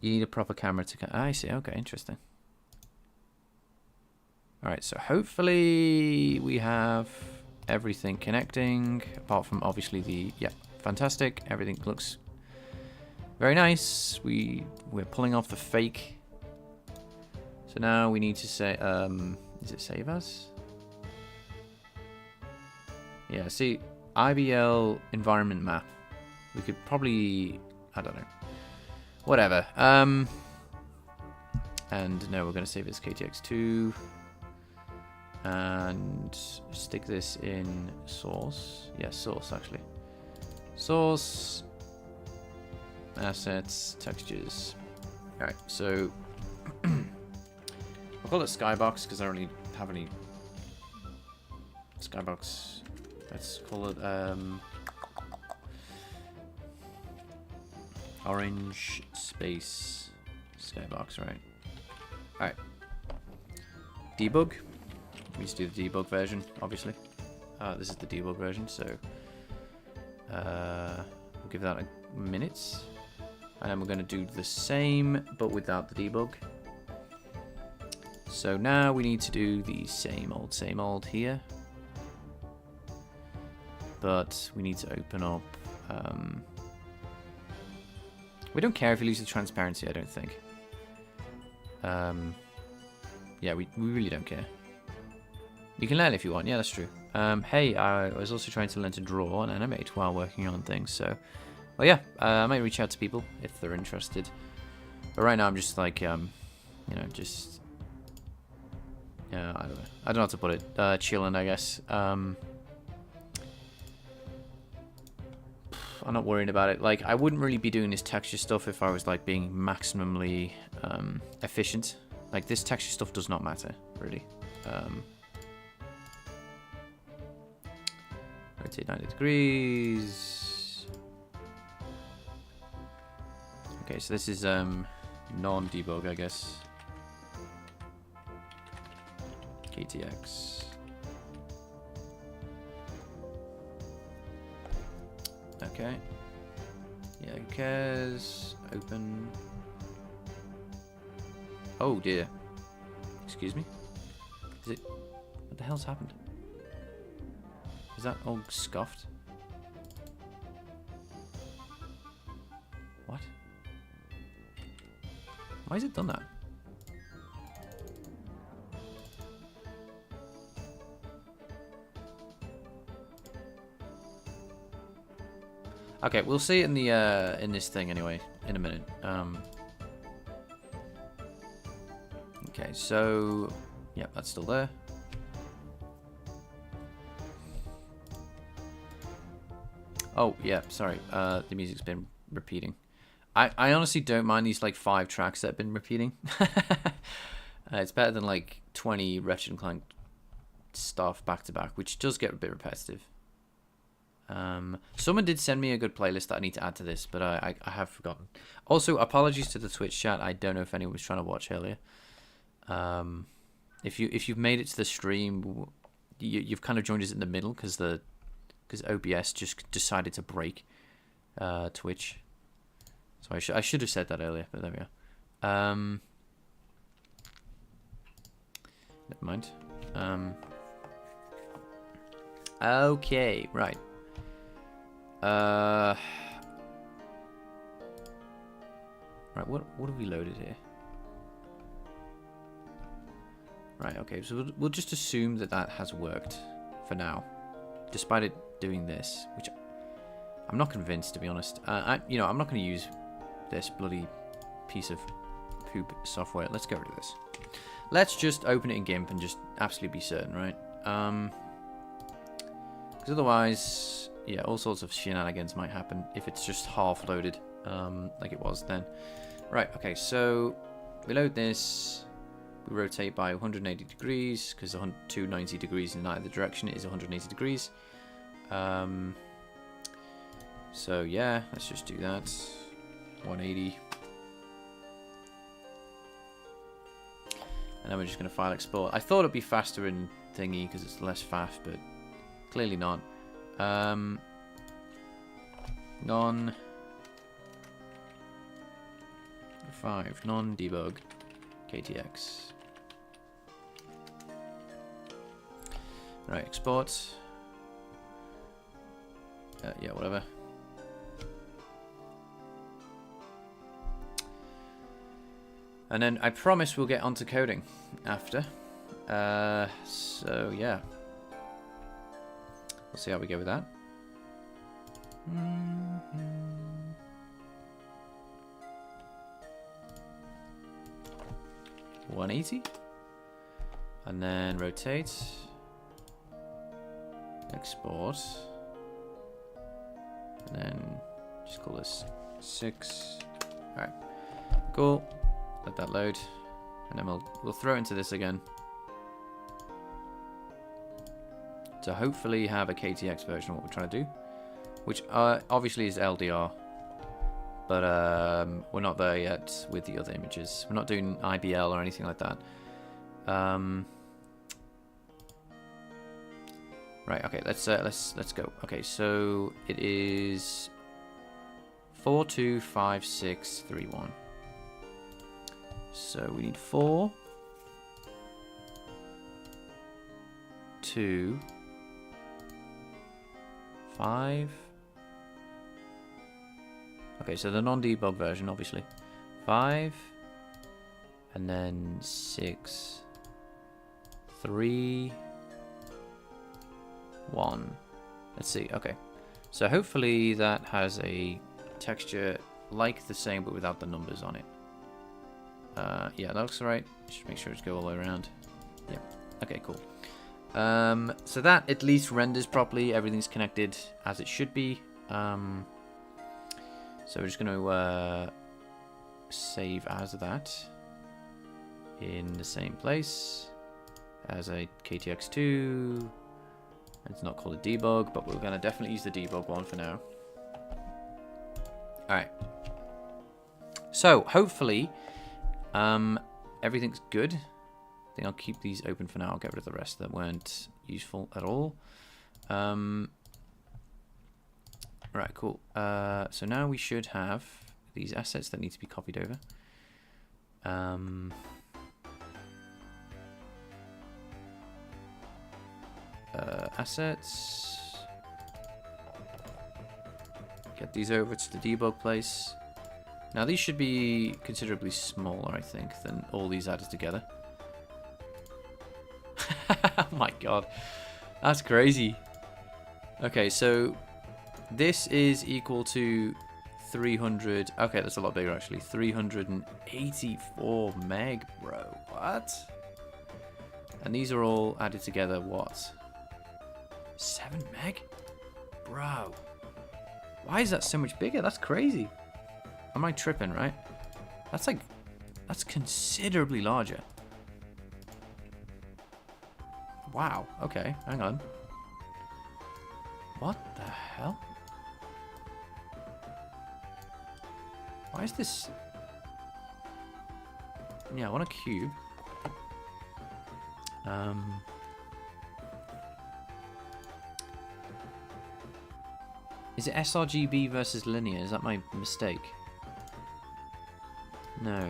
You need a proper camera to... I see, okay, interesting. Alright, so hopefully we have everything connecting, apart from obviously the... Yeah, fantastic. Everything looks very nice. We're pulling off the fake. So now we need to say... is it save as? Yeah, see, IBL environment map. We could probably... I don't know. Whatever. And no, we're going to save it as KTX2 and stick this in source. Yeah, source actually. Source, assets, textures. All right, so I'll call it Skybox because I don't really have any Skybox. Let's call it orange space skybox, right? Alright. Debug. We need to do the debug version, obviously. This is the debug version, so we'll give that a minute. And then we're going to do the same, but without the debug. So now we need to do the same old here. But we need to open up... we don't care if you lose the transparency, I don't think. Yeah, we really don't care. You can learn if you want, yeah, that's true. Hey, I was also trying to learn to draw and animate while working on things, so... Well, yeah, I might reach out to people if they're interested. But right now I'm just like, you know, just... Yeah, I don't know. I don't know how to put it. Chilling, I guess. I'm not worrying about it. Like, I wouldn't really be doing this texture stuff if I was like being maximally efficient. Like, this texture stuff does not matter, really. Rotate 90 degrees. Okay, so this is non-debug, I guess. KTX. Okay. Yeah, who cares? Open. Oh dear. Excuse me? Is it... What the hell's happened? Is that all scuffed? What? Why has it done that? Okay, we'll see it in the in this thing anyway in a minute. Okay, so yeah, that's still there. Oh yeah, sorry. The music's been repeating. I honestly don't mind these like 5 tracks that have been repeating. It's better than like 20 Ratchet and Clank stuff back to back, which does get a bit repetitive. Someone did send me a good playlist that I need to add to this, but I have forgotten. Also, apologies to the Twitch chat. I don't know if anyone was trying to watch earlier. If you've made it to the stream, you've kind of joined us in the middle because OBS just decided to break Twitch. So I should have said that earlier, but there we go. Never mind. Okay, right. Right, what have we loaded here? Right, okay, so we'll just assume that has worked for now, despite it doing this, which I'm not convinced, to be honest. I'm not going to use this bloody piece of poop software. Let's get rid of this. Let's just open it in GIMP and just absolutely be certain, right? Because otherwise, yeah, all sorts of shenanigans might happen if it's just half loaded, like it was then. Right, okay, so we load this. We rotate by 180 degrees because 290 degrees in either direction is 180 degrees. So yeah, let's just do that. 180. And then we're just going to file export. I thought it'd be faster in thingy because it's less faff, but clearly not. Non-debug KTX. Right, export. Yeah, whatever. And then I promise we'll get onto coding after. So yeah, we'll see how we go with that. 180, and then rotate, export, and then just call this 6. All right, cool. Let that load, and then we'll throw it into this again to hopefully have a KTX version of what we're trying to do, which obviously is LDR, but we're not there yet with the other images. We're not doing IBL or anything like that. Right, okay, let's go. Okay, so it is 425631. So we need 4, 2, 5. Okay, so the non-debug version, obviously. 5, and then 6, 3, 1. Let's see. Okay, so hopefully that has a texture like the same, but without the numbers on it. Yeah, that looks right. Just make sure it's go all the way around. Yeah. Okay, cool. So that at least renders properly. Everything's connected as it should be. So we're just going to save as that in the same place as a KTX2. It's not called a debug, but we're going to definitely use the debug one for now. Alright. So, hopefully, everything's good. I think I'll keep these open for now. I'll get rid of the rest that weren't useful at all. Right, cool. So now we should have these assets that need to be copied over. Assets. Get these over to the debug place. Now these should be considerably smaller, I think, than all these added together. Oh my god. That's crazy. Okay, so this is equal to 300. Okay, that's a lot bigger actually. 384 meg, bro. What? And these are all added together, what? 7 meg? Bro. Why is that so much bigger? That's crazy. Am I tripping, right? That's like, that's considerably larger. Wow, okay, hang on. What the hell? Why is this? Yeah, I want a cube. Is it sRGB versus linear? Is that my mistake? No.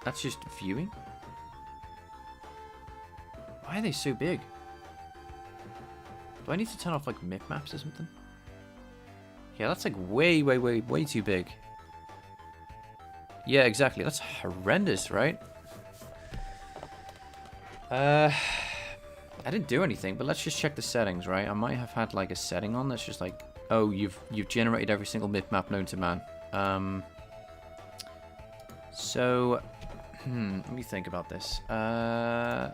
That's just viewing? Why are they so big? Do I need to turn off like mip maps or something? Yeah, that's like way too big. Yeah, exactly. That's horrendous, right? I didn't do anything, but let's just check the settings, right? I might have had like a setting on that's just like, oh, you've generated every single mip map known to man. So, let me think about this. Alright,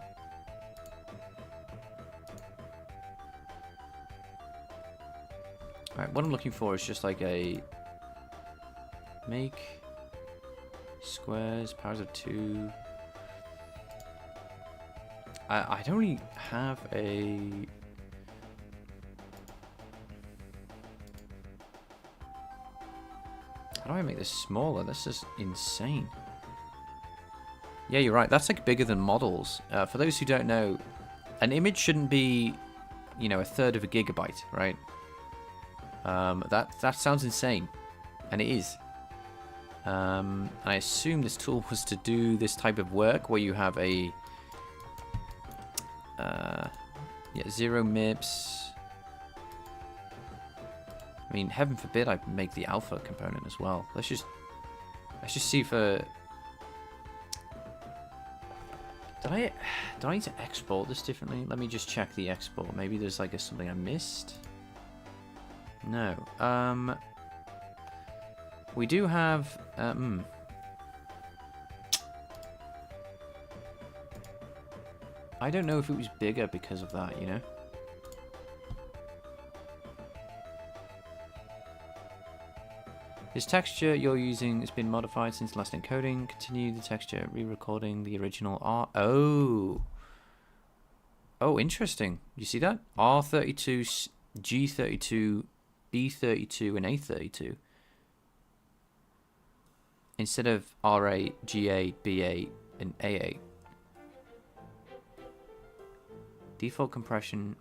what I'm looking for is just like a make squares, powers of 2. I don't really have a... How do I make this smaller? This is insane. Yeah, you're right. That's like bigger than models. For those who don't know, an image shouldn't be, you know, 1/3 of a gigabyte, right? That sounds insane, and it is. I assume this tool was to do this type of work where you have a 0 MIPS. I mean, heaven forbid I make the alpha component as well. Let's just see for. Do I need to export this differently? Let me just check the export. Maybe there's like something I missed. No. We do have. I don't know if it was bigger because of that, you know? This texture you're using has been modified since last encoding. Continue the texture, re-recording the original R. Oh. Oh, interesting. You see that? R32, G32, B32, and A32. Instead of RA, GA, BA, and AA. Default compression.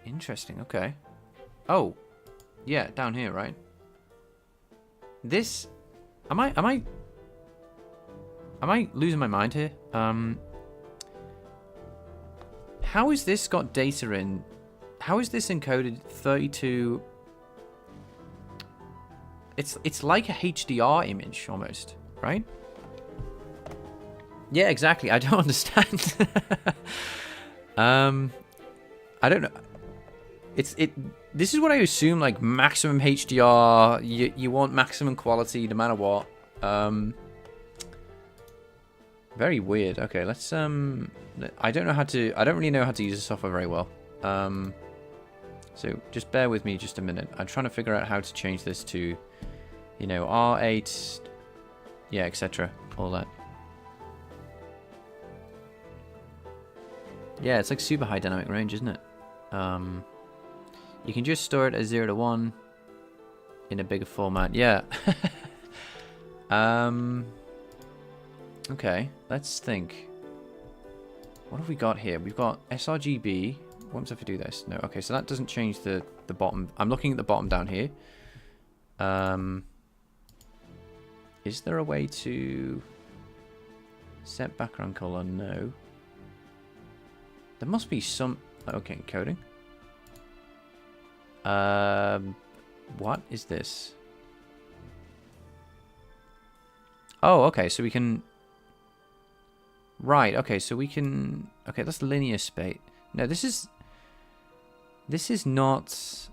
Interesting, okay. Oh. Yeah, down here, right? This am I losing my mind here? How is this got data in? How is this encoded 32? It's like a HDR image almost, right? Yeah, exactly. I don't understand. I don't know. This is what I assume, like maximum HDR. You want maximum quality no matter what. Very weird. Okay, let's I don't really know how to use the software very well. So just bear with me just a minute. I'm trying to figure out how to change this to, you know, R8, yeah, etc. All that. Yeah, it's like super high dynamic range, isn't it? You can just store it as 0 to 1 in a bigger format. Yeah. Okay, let's think. What have we got here? We've got sRGB. What happens if I do this? No. Okay, so that doesn't change the bottom. I'm looking at the bottom down here. Is there a way to set background color? No. There must be some... Okay, encoding. What is this? Oh, okay, so we can... Right, okay, so we can... Okay, that's linear space. No, this is... This is not...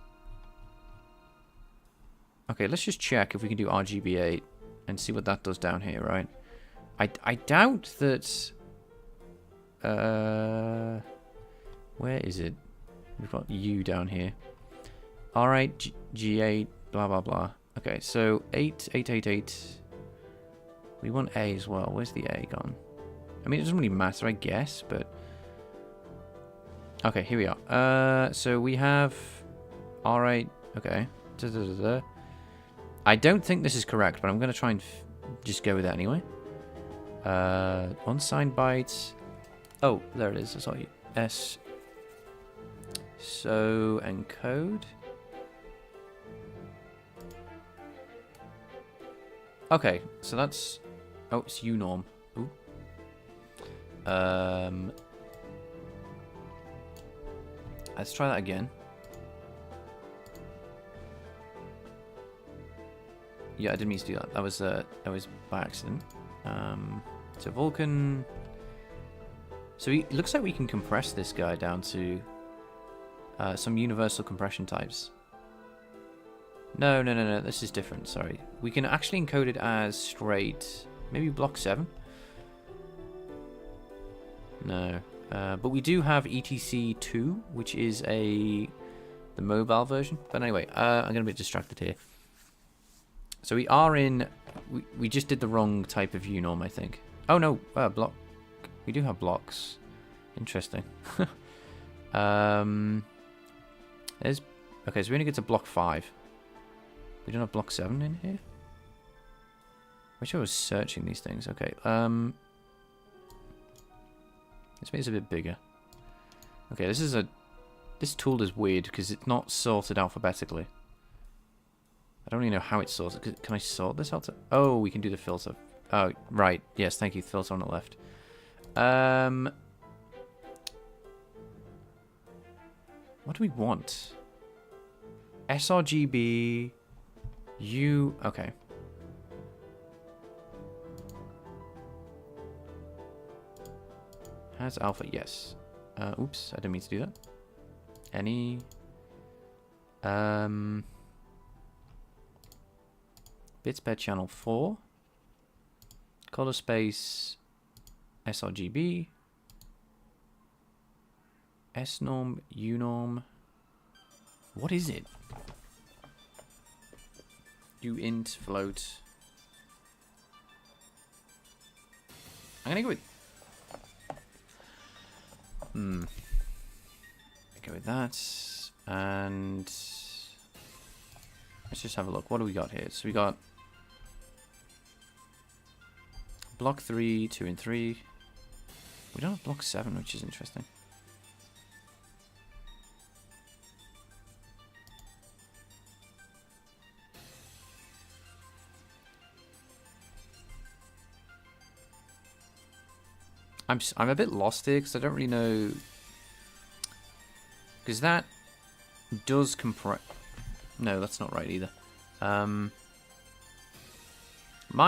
Okay, let's just check if we can do RGB8 and see what that does down here, right? I doubt that... Where is it? We've got U down here. R8, G8, blah, blah, blah. Okay, so 8, 8, 8, 8. We want A as well. Where's the A gone? I mean, it doesn't really matter, I guess, but... Okay, here we are. So we have... R8, okay. I don't think this is correct, but I'm going to try and just go with that anyway. Unsigned bytes. Oh, there it is. I saw you. S. So, encode. Okay, so that's... Oh, it's unorm. Ooh. Let's try that again. Yeah, I didn't mean to do that. That was by accident. So Vulkan. So it looks like we can compress this guy down to some universal compression types. No. This is different. Sorry. We can actually encode it as straight. Maybe block 7. No. But we do have ETC2, which is the mobile version. But anyway, I'm going to be distracted here. So we are in... We just did the wrong type of unorm, I think. Oh, no. Block. We do have blocks. Interesting. There's... Okay, so we only get to block 5. We don't have block 7 in here? Wish I was searching these things. Okay. This makes it a bit bigger. Okay, this tool is weird because it's not sorted alphabetically. I don't really know how it's sorted. Can I sort this out? Oh, we can do the filter. Oh, right. Yes, thank you. Filter on the left. What do we want? sRGB. U. Okay. Has alpha? Yes. Oops, I didn't mean to do that. Any. Bits per channel 4. Color space. sRGB. S-norm, U-norm. What is it? U-int, float. I'm gonna go with... Go with that. And... let's just have a look. What do we got here? So we got... block 3, 2 and 3. We don't have block 7, which is interesting. I'm a bit lost here because I don't really know, because that does compress. No, that's not right either. My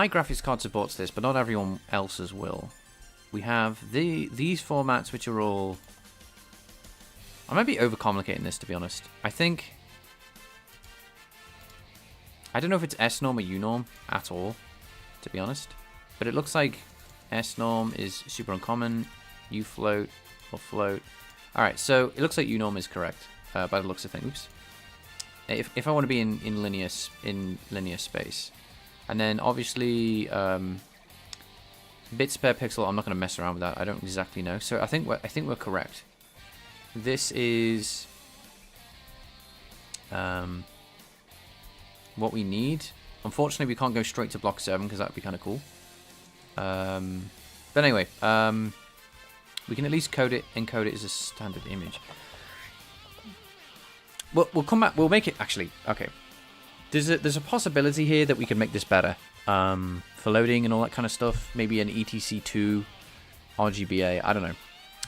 graphics card supports this, but not everyone else's will. We have these formats, which are all... I might be overcomplicating this, to be honest. I think... I don't know if it's S-norm or U-norm at all, to be honest. But it looks like S norm is super uncommon. U float or float. All right, so it looks like U norm is correct by the looks of things. Oops. If I want to be in linear space, and then obviously bits per pixel, I'm not going to mess around with that. I don't exactly know. So I think we're correct. This is what we need. Unfortunately, we can't go straight to block 7 because that would be kind of cool. But anyway, we can at least encode it as a standard image. We'll come back. We'll make it actually. Okay, there's a possibility here that we can make this better for loading and all that kind of stuff. Maybe an etc2 RGBA. I don't know.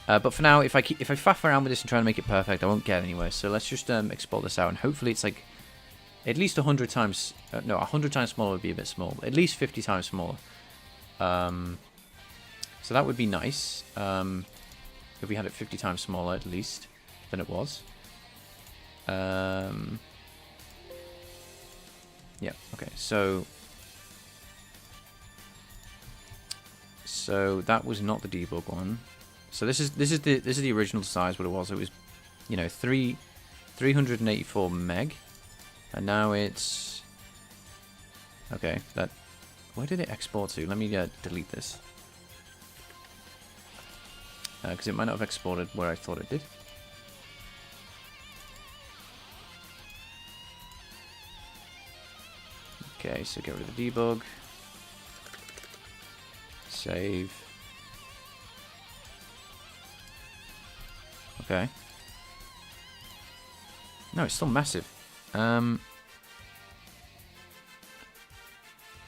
But for now, if I faff around with this and try to make it perfect, I won't get anywhere. So let's just export this out, and hopefully it's like at least 100 times. No, 100 times smaller would be a bit small. At least 50 times smaller. So that would be nice. If we had it 50 times smaller at least than it was. Yeah. Okay. So that was not the debug one. So this is the original size. What it was, you know, 384 meg, and now it's okay. That where did it export to? Let me delete this because it might not have exported where I thought it did. Okay, so get rid of the debug. Save. Okay. No, it's still massive. Do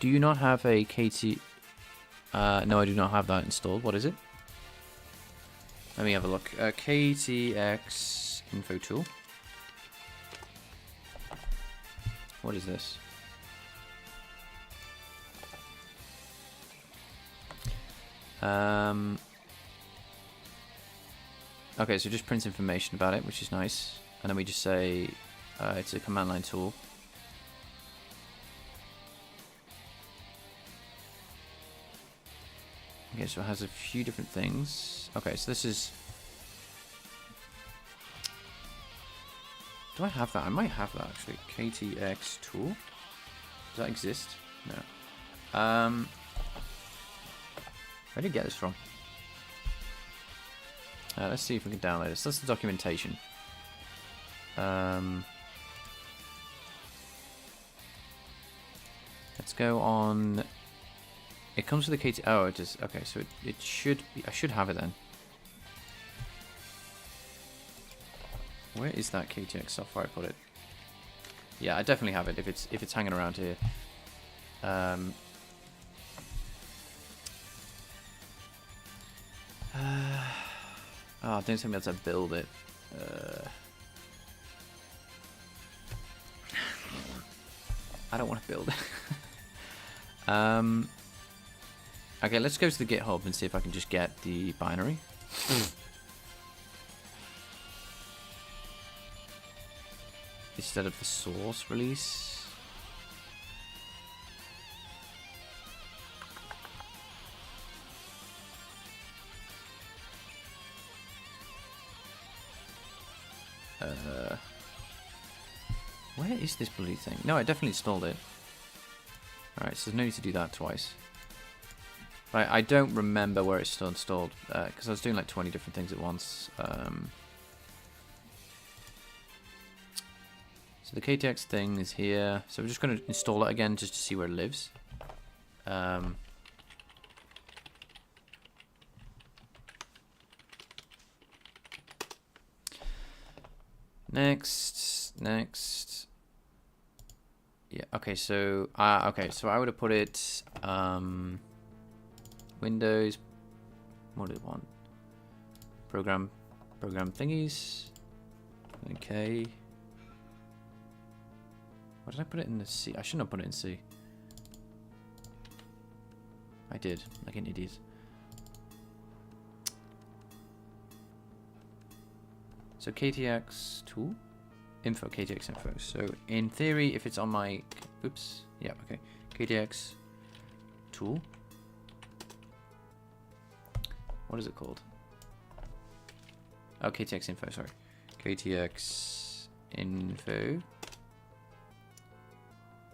you not have a KT? No, I do not have that installed. What is it? Let me have a look. KTX info tool. What is this? Okay, so it just prints information about it, which is nice. And then we just say it's a command line tool. Okay, so it has a few different things. Okay, so this is... Do I have that? I might have that, actually. KTX tool. Does that exist? No. Where did I get this from? Let's see if we can download this. That's the documentation. Let's go on... It comes with a KT... Oh, it is... Okay, so it should be... I should have it then. Where is that KTX software I put it? Yeah, I definitely have it if it's hanging around here. Oh, don't tell me that's to build it. I don't want to build it. Okay, let's go to the GitHub and see if I can just get the binary. Instead of the source release. Where is this bloody thing? No, I definitely installed it. Alright, so there's no need to do that twice. But I don't remember where it's still installed, because I was doing like 20 different things at once. So the KTX thing is here. So we're just going to install it again just to see where it lives. Next. Yeah, okay, so I would have put it Windows, what do it want? Program thingies. Okay. Why did I put it in the C? I shouldn't have put it in C. I did, like an idiot. So KTX tool, info, KTX info. So in theory, if it's on my, oops, yeah, okay, KTX tool. What is it called? Oh, KTX info, sorry. KTX info.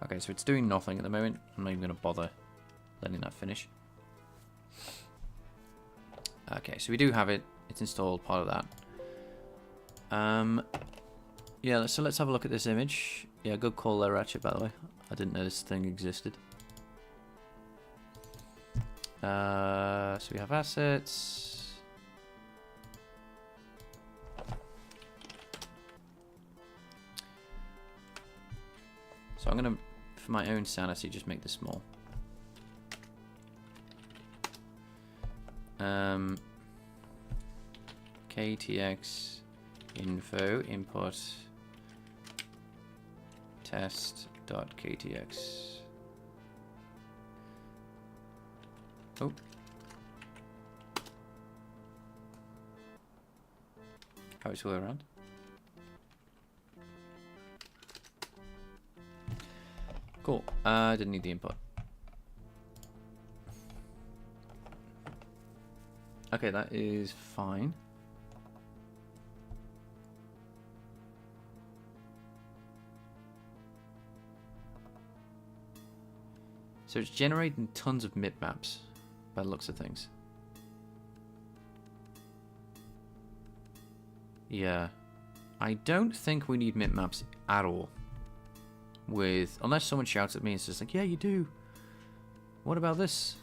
Okay, so it's doing nothing at the moment. I'm not even going to bother letting that finish. Okay, so we do have it. It's installed, part of that. Yeah, so let's have a look at this image. Yeah, good call there, Ratchet, by the way. I didn't know this thing existed. So we have assets. So I'm going to, for my own sanity, just make this small. KTX info input test.ktx. Oh. How it's all around. Cool. Didn't need the input. Okay, that is fine. So it's generating tons of mip maps by the looks of things. Yeah. I don't think we need mip maps at all. Unless someone shouts at me and says like, yeah, you do. What about this?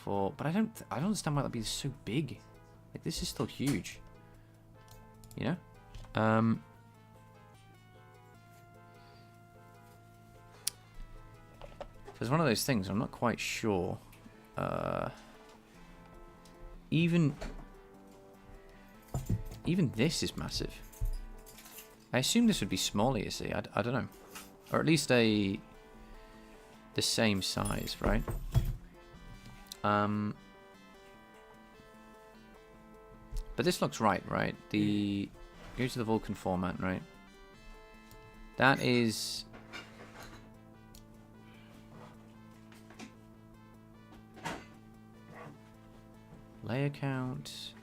But I don't understand why that'd be so big. Like, this is still huge. You know? It's one of those things, I'm not quite sure. Even this is massive. I assume this would be smaller, you see. I don't know. Or at least the same size, right? But this looks right? Go to the Vulkan format, right? That is... layer count,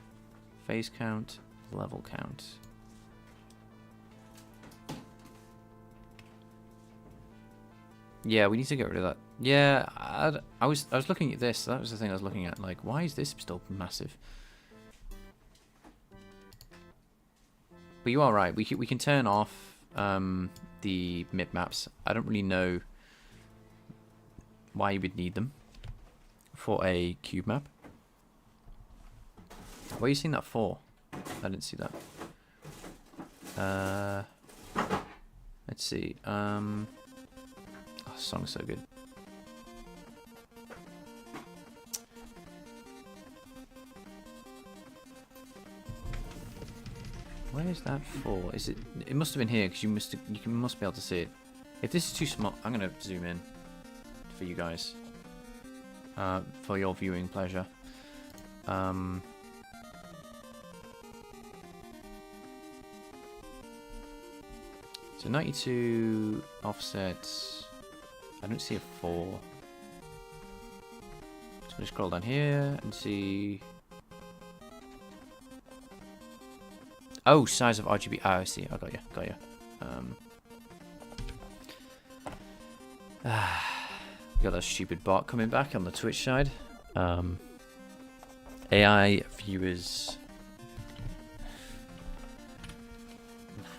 face count, level count. Yeah, we need to get rid of that. Yeah, I was looking at this. That was the thing I was looking at. Like, why is this still massive? But you are right. We can turn off the mip maps. I don't really know why you would need them for a cube map. What are you seeing that for? I didn't see that. Let's see. Oh, this song's so good. Where is that for? Is it? It must have been here because you must be able to see it. If this is too small, I'm gonna zoom in for you guys, for your viewing pleasure. So 92 offsets. I don't see a 4. So I'm gonna scroll down here and see. Oh, size of RGB. Oh, I see. I got you. Got you. Got that stupid bot coming back on the Twitch side. AI viewers.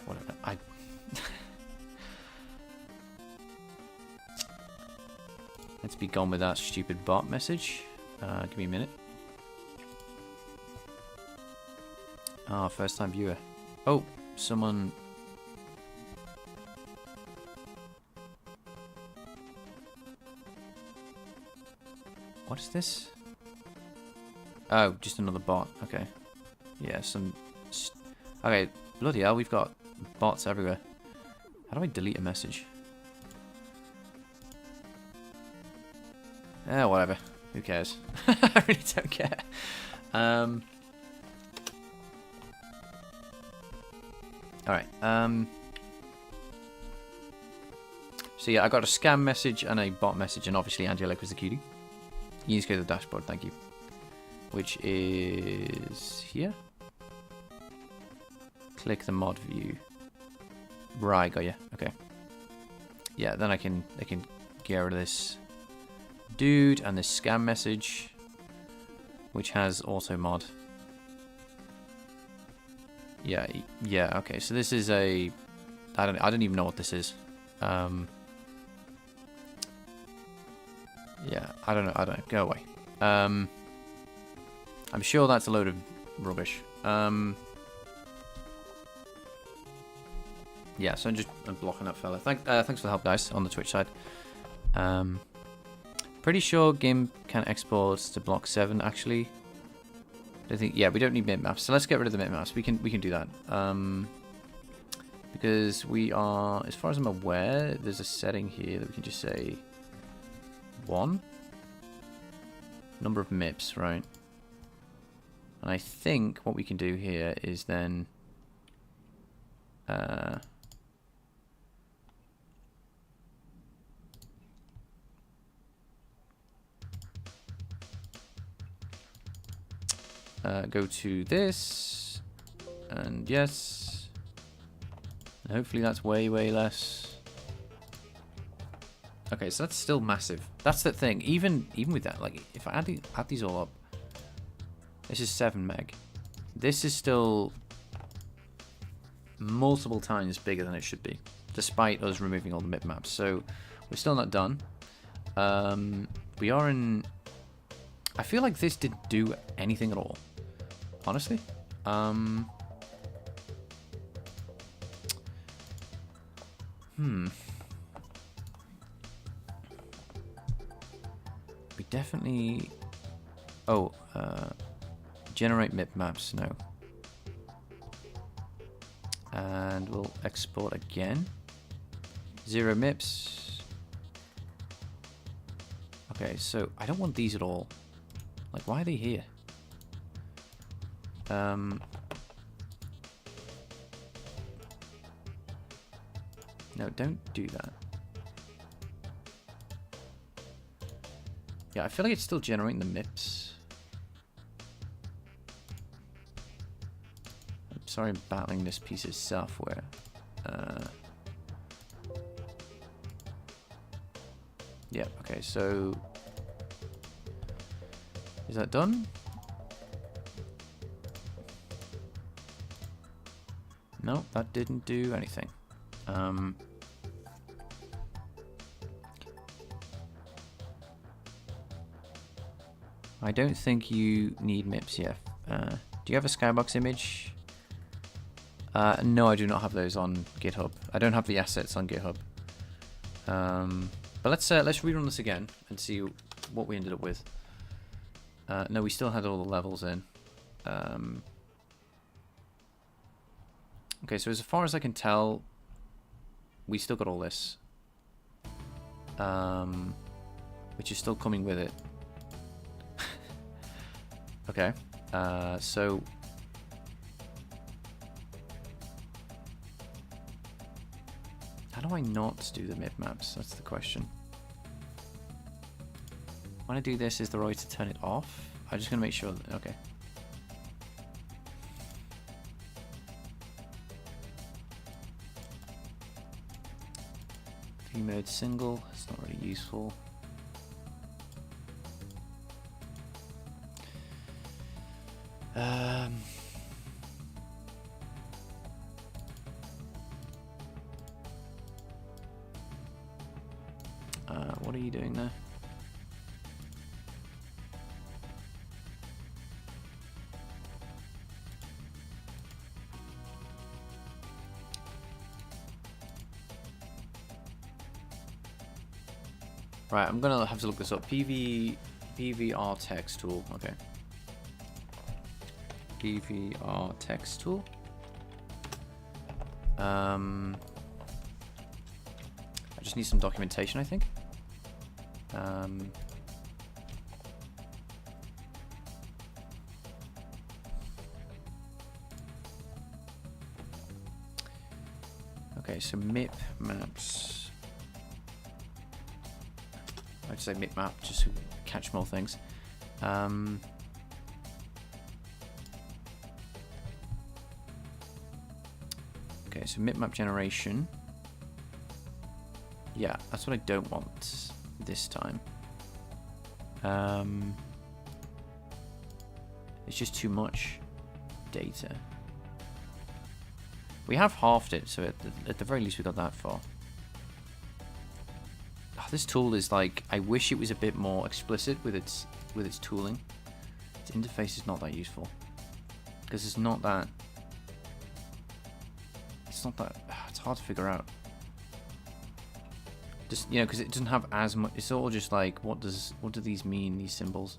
Whatever. Let's be gone with that stupid bot message. Give me a minute. Ah, first time viewer. Oh, someone. What is this? Oh, just another bot. Okay. Yeah, okay, bloody hell, we've got bots everywhere. How do I delete a message? Whatever. Who cares? I really don't care. Alright. So yeah, I got a scam message and a bot message, and obviously Angelic was the cutie. You need to go to the dashboard, thank you. Which is here. Click the mod view. Right, got you. Okay. Yeah, then I can get rid of this dude and this scam message, which has auto mod. Yeah, yeah. Okay, so this is a. I don't even know what this is. Yeah, I don't know. Go away. I'm sure that's a load of rubbish. Yeah, so I'm blocking that fella. Thanks for the help, guys, on the Twitch side. Pretty sure game can export to block 7 actually. I think we don't need bitmaps, so let's get rid of the bitmaps. We can do that. Because we are, as far as I'm aware, there's a setting here that we can just say 1 number of MIPS, right? And I think what we can do here is then go to this, and yes, and hopefully that's way less. Okay, so that's still massive. That's the thing. Even with that, like if I add these all up, this is 7 meg. This is still multiple times bigger than it should be, despite us removing all the bitmaps. So we're still not done. We are in. I feel like this didn't do anything at all, honestly. We definitely. Oh, generate bitmaps, no. And we'll export again. 0 MIPS. Okay, so I don't want these at all. Like, why are they here? No, don't do that. Yeah, I feel like it's still generating the MIPS. I'm sorry I'm battling this piece of software. Yeah, okay, so is that done? No, that didn't do anything. I don't think you need MIPS yet. Do you have a skybox image? No, I do not have those on GitHub. I don't have the assets on GitHub. But let's rerun this again and see what we ended up with. No, we still had all the levels in. Okay, so as far as I can tell, we still got all this, which is still coming with it. Okay, so how do I not do the bitmaps? That's the question. When I do this, is the right to turn it off? I'm just gonna make sure that, okay. View mode single, it's not really useful. What are you doing there? Right, I'm gonna have to look this up. PVR text tool. Okay. PVR text tool. I just need some documentation, I think. Okay, so MIP maps. I'd say MIP map just so we catch more things. Okay, so map generation. Yeah, that's what I don't want this time. It's just too much data. We have halved it, so at the very least we got that far. Oh, this tool is like, I wish it was a bit more explicit with its tooling. Its interface is not that useful because it's not that. It's hard to figure out. Just, you know, because it doesn't have as much. It's all just like, what do these mean? These symbols.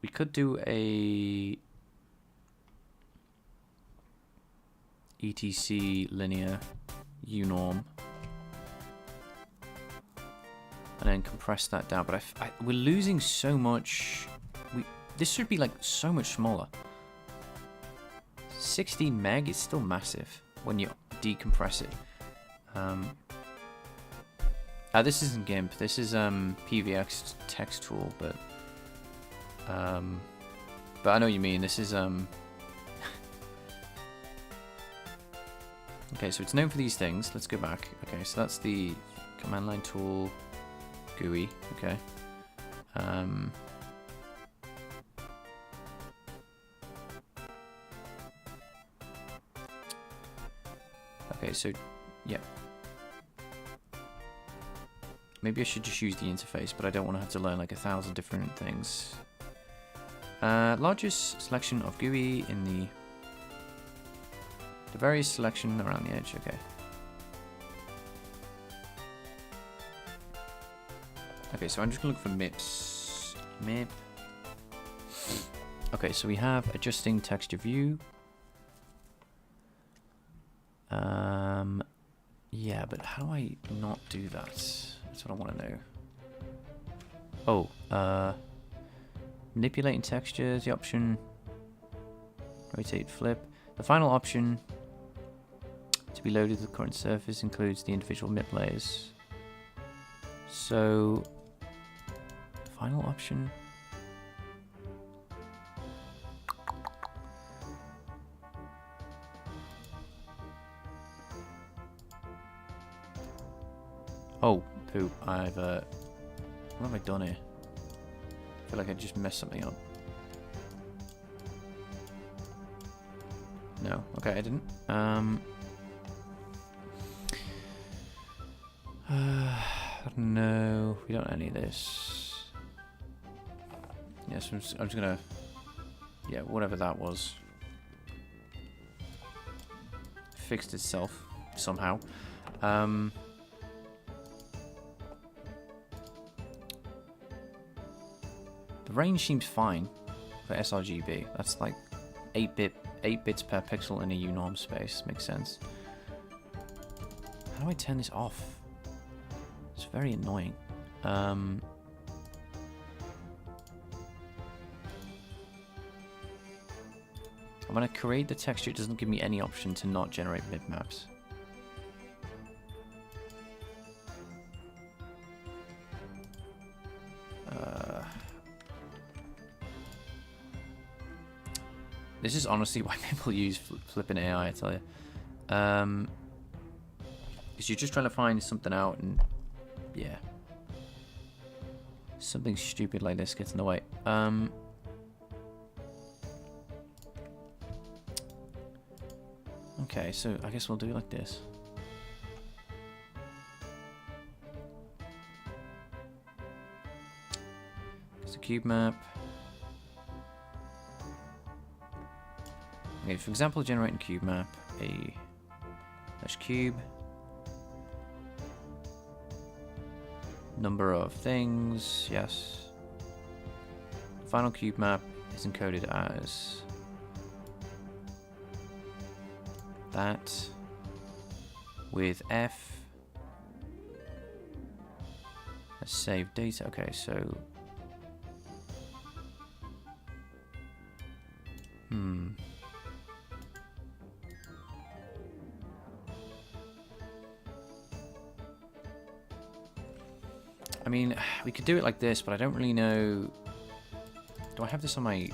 We could do a etc linear unorm and then compress that down. But we're losing so much. This should be like so much smaller. 16 meg is still massive when you decompress it. This isn't GIMP. This is PVX text tool, but I know what you mean. This is okay. So it's known for these things. Let's go back. Okay, so that's the command line tool GUI. Okay. Okay, so, yeah. Maybe I should just use the interface, but I don't want to have to learn like 1,000 different things. Largest selection of GUI in the various selection around the edge. Okay. Okay, so I'm just gonna look for MIPS. MIP. Okay, so we have adjusting texture view. Yeah, but how do I not do that? That's what I want to know. Oh, manipulating textures, the option, rotate, flip. The final option to be loaded to the current surface includes the individual MIP layers. So, final option. Oh, poop. What have I done here? I feel like I just messed something up. No. Okay, I didn't. No, we don't any of this. Yes, I'm just gonna... Yeah, whatever that was. Fixed itself somehow. The range seems fine for sRGB. That's like 8 bits per pixel in a unorm space. Makes sense. How do I turn this off? It's very annoying. I'm gonna create the texture. It doesn't give me any option to not generate bitmaps. This is honestly why people use flipping AI, I tell you. Because you're just trying to find something out and, yeah. Something stupid like this gets in the way. Okay, so I guess we'll do it like this. It's a cube map. Okay, for example, generating cube map, a cube, number of things, yes. Final cube map is encoded as that with F as save data. Okay, so I mean, we could do it like this, but I don't really know. Do I have this on my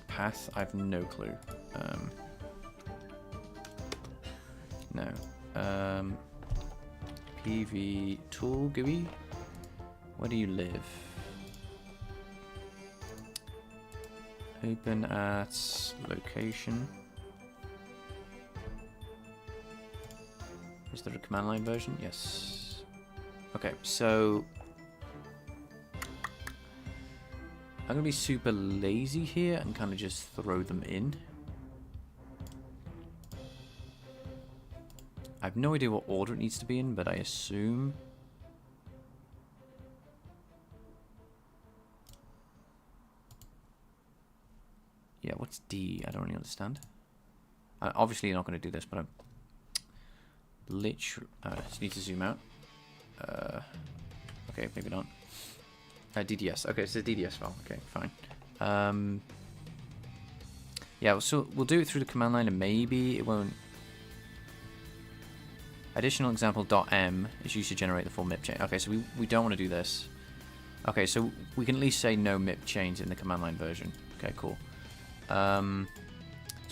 path? I have no clue. No. PV tool GUI. Where do you live? Open at location. Is there a command line version? Yes. Okay, so I'm gonna be super lazy here and kind of just throw them in. I have no idea what order it needs to be in, but I assume. Yeah, what's D? I don't really understand. Obviously, you're not going to do this, but I'm literally. Just need to zoom out. Okay, maybe not. DDS. Okay, it's a DDS file. Okay, fine. Yeah, so we'll do it through the command line, and maybe it won't. Additional example .m is used to generate the full MIP chain. Okay, so we don't want to do this. Okay, so we can at least say no MIP chains in the command line version. Okay, cool. So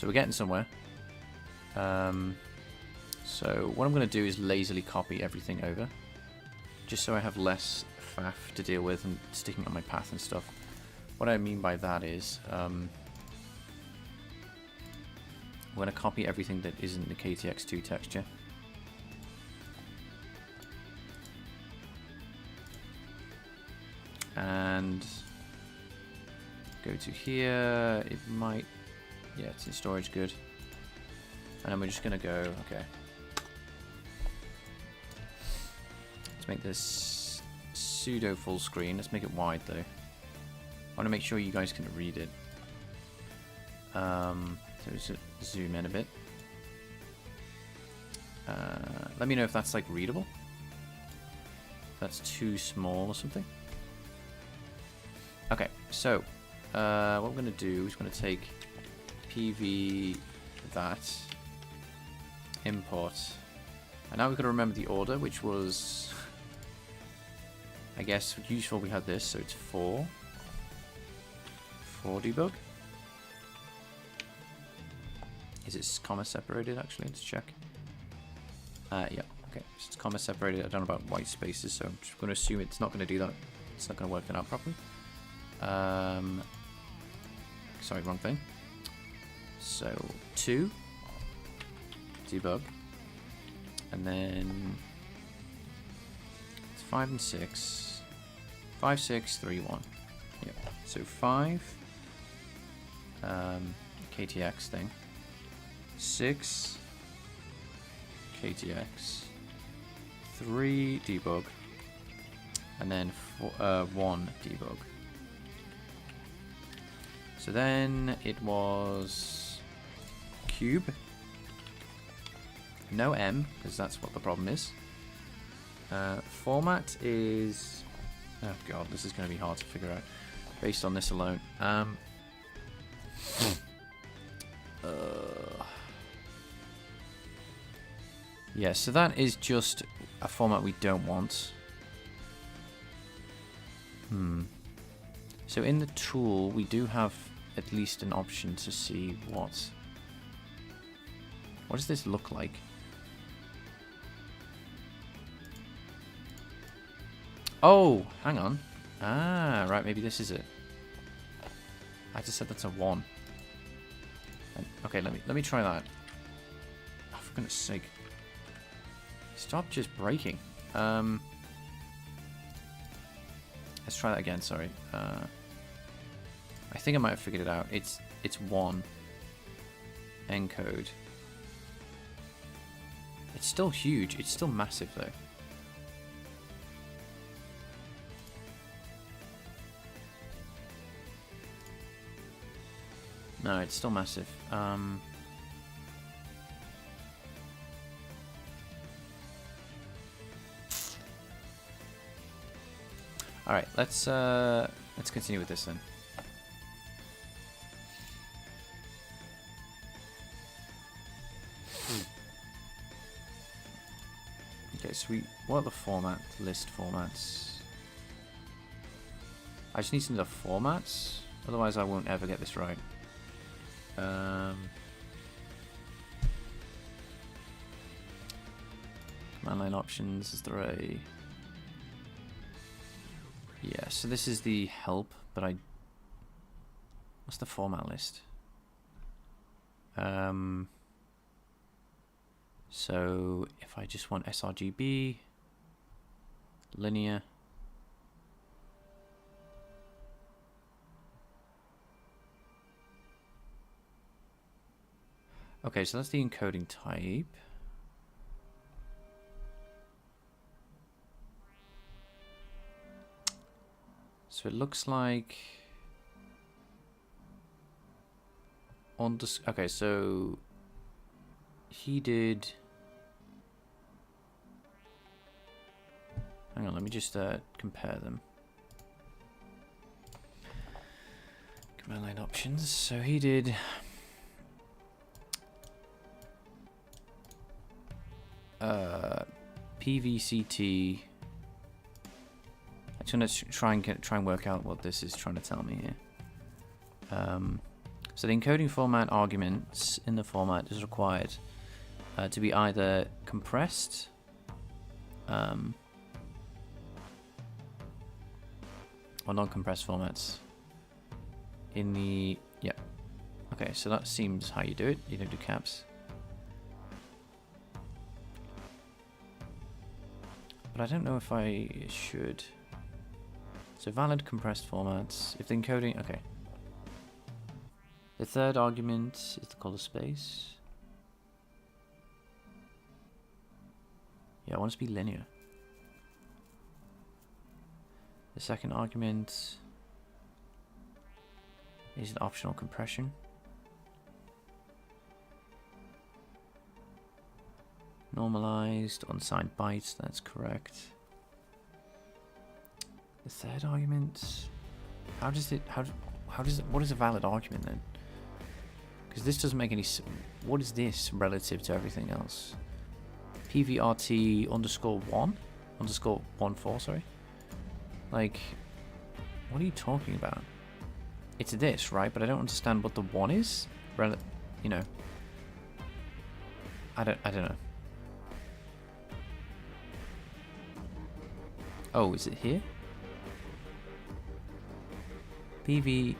we're getting somewhere. So what I'm going to do is lazily copy everything over, just so I have less faff to deal with and sticking on my path and stuff. What I mean by that is, we're going to copy everything that isn't the KTX2 texture. And go to here. It might, yeah, it's in storage, good. And then we're just gonna go, okay. Let's make this pseudo full screen. Let's make it wide though. I want to make sure you guys can read it. So just zoom in a bit. Let me know if that's like readable. If that's too small or something. Okay, so what we're going to do is going to take PV that, import, and now we've got to remember the order, which was, I guess, useful we had this, so it's 4 debug. Is it comma separated actually? Let's check. Yeah, okay, so it's comma separated. I don't know about white spaces, so I'm just going to assume it's not going to do that. It's not going to work that out properly. Sorry, wrong thing. So 2 debug, and then it's 5 and 6, 5 6 3 1. Yep. So 5 KTX thing, 6 KTX, 3 debug, and then 1 debug. So then it was cube, no M, because that's what the problem is. Format is, oh god, this is going to be hard to figure out based on this alone. Yeah, so that is just a format we don't want. So in the tool, we do have at least an option to see what does this look like? Oh, hang on. Ah, right, maybe this is it. I just said that's a 1. Okay, let me try that. Oh, for goodness sake. Stop just breaking. Let's try that again, sorry. I think I might have figured it out. It's 1 encode. It's still huge. It's still massive though. No, it's still massive. All right, let's continue with this then. Okay, so what are the list formats? I just need to know the formats, otherwise I won't ever get this right. Command line options, is there a... Yeah, so this is the help, but what's the format list? So if I just want sRGB, linear, okay, so that's the encoding type. So it looks like okay, so he did. Hang on, let me just compare them. Command line options. So he did. PVCT. I'm gonna try and work out what this is trying to tell me here. So the encoding format arguments in the format is required to be either compressed, or non-compressed formats. In the okay, so that seems how you do it. You don't do caps. But I don't know if I should. So valid compressed formats. If the encoding, okay. The third argument is the color space. Yeah, I want it to be linear. The second argument is an optional compression. Normalized, unsigned bytes, that's correct. The third argument, what is a valid argument then? Because this doesn't make any what is this relative to everything else? PVRT _1 sorry. Like, what are you talking about? It's this, right? But I don't understand what the 1 is. You know. I don't know. Oh, is it here? PV.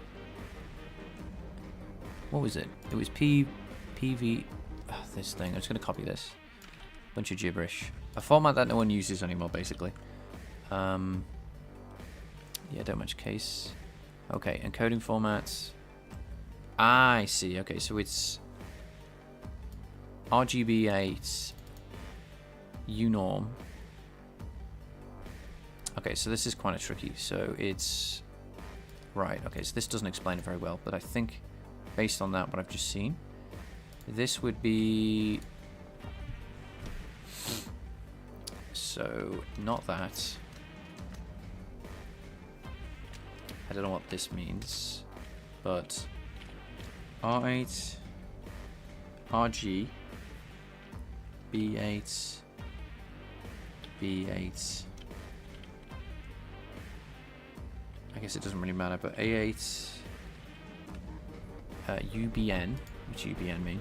What was it? It was PV. This thing. I'm just gonna copy this. Bunch of gibberish. A format that no one uses anymore, basically. Yeah, don't much case. Okay, encoding formats. I see. Okay, so it's RGB8 unorm. Okay, so this is kind of tricky. So it's right. Okay, so this doesn't explain it very well, but I think based on that, what I've just seen, this would be so not that. I don't know what this means, but R8, RG, B8, B8. I guess it doesn't really matter, but A8, UBN, which UBN mean?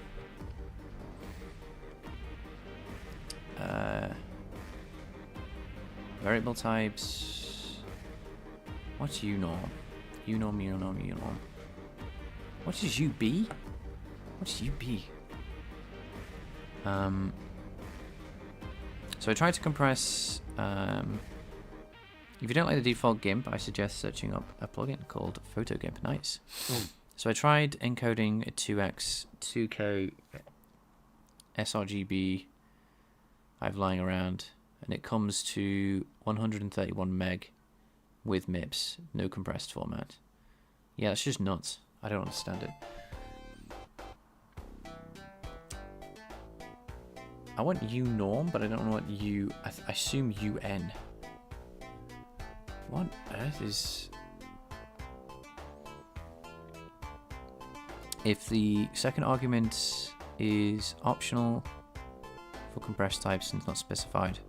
Variable types. What's unorm? Unorm. What is UB? What's UB? So I tried to compress. If you don't like the default GIMP, I suggest searching up a plugin called PhotoGIMP. Nice. So I tried encoding a 2x 2K sRGB I have lying around, and it comes to 131 meg with MIPS, no compressed format. Yeah, that's just nuts. I don't understand it. I want unorm, but I don't know what I assume UN. What on earth is... If the second argument is optional for compressed types and it's not specified,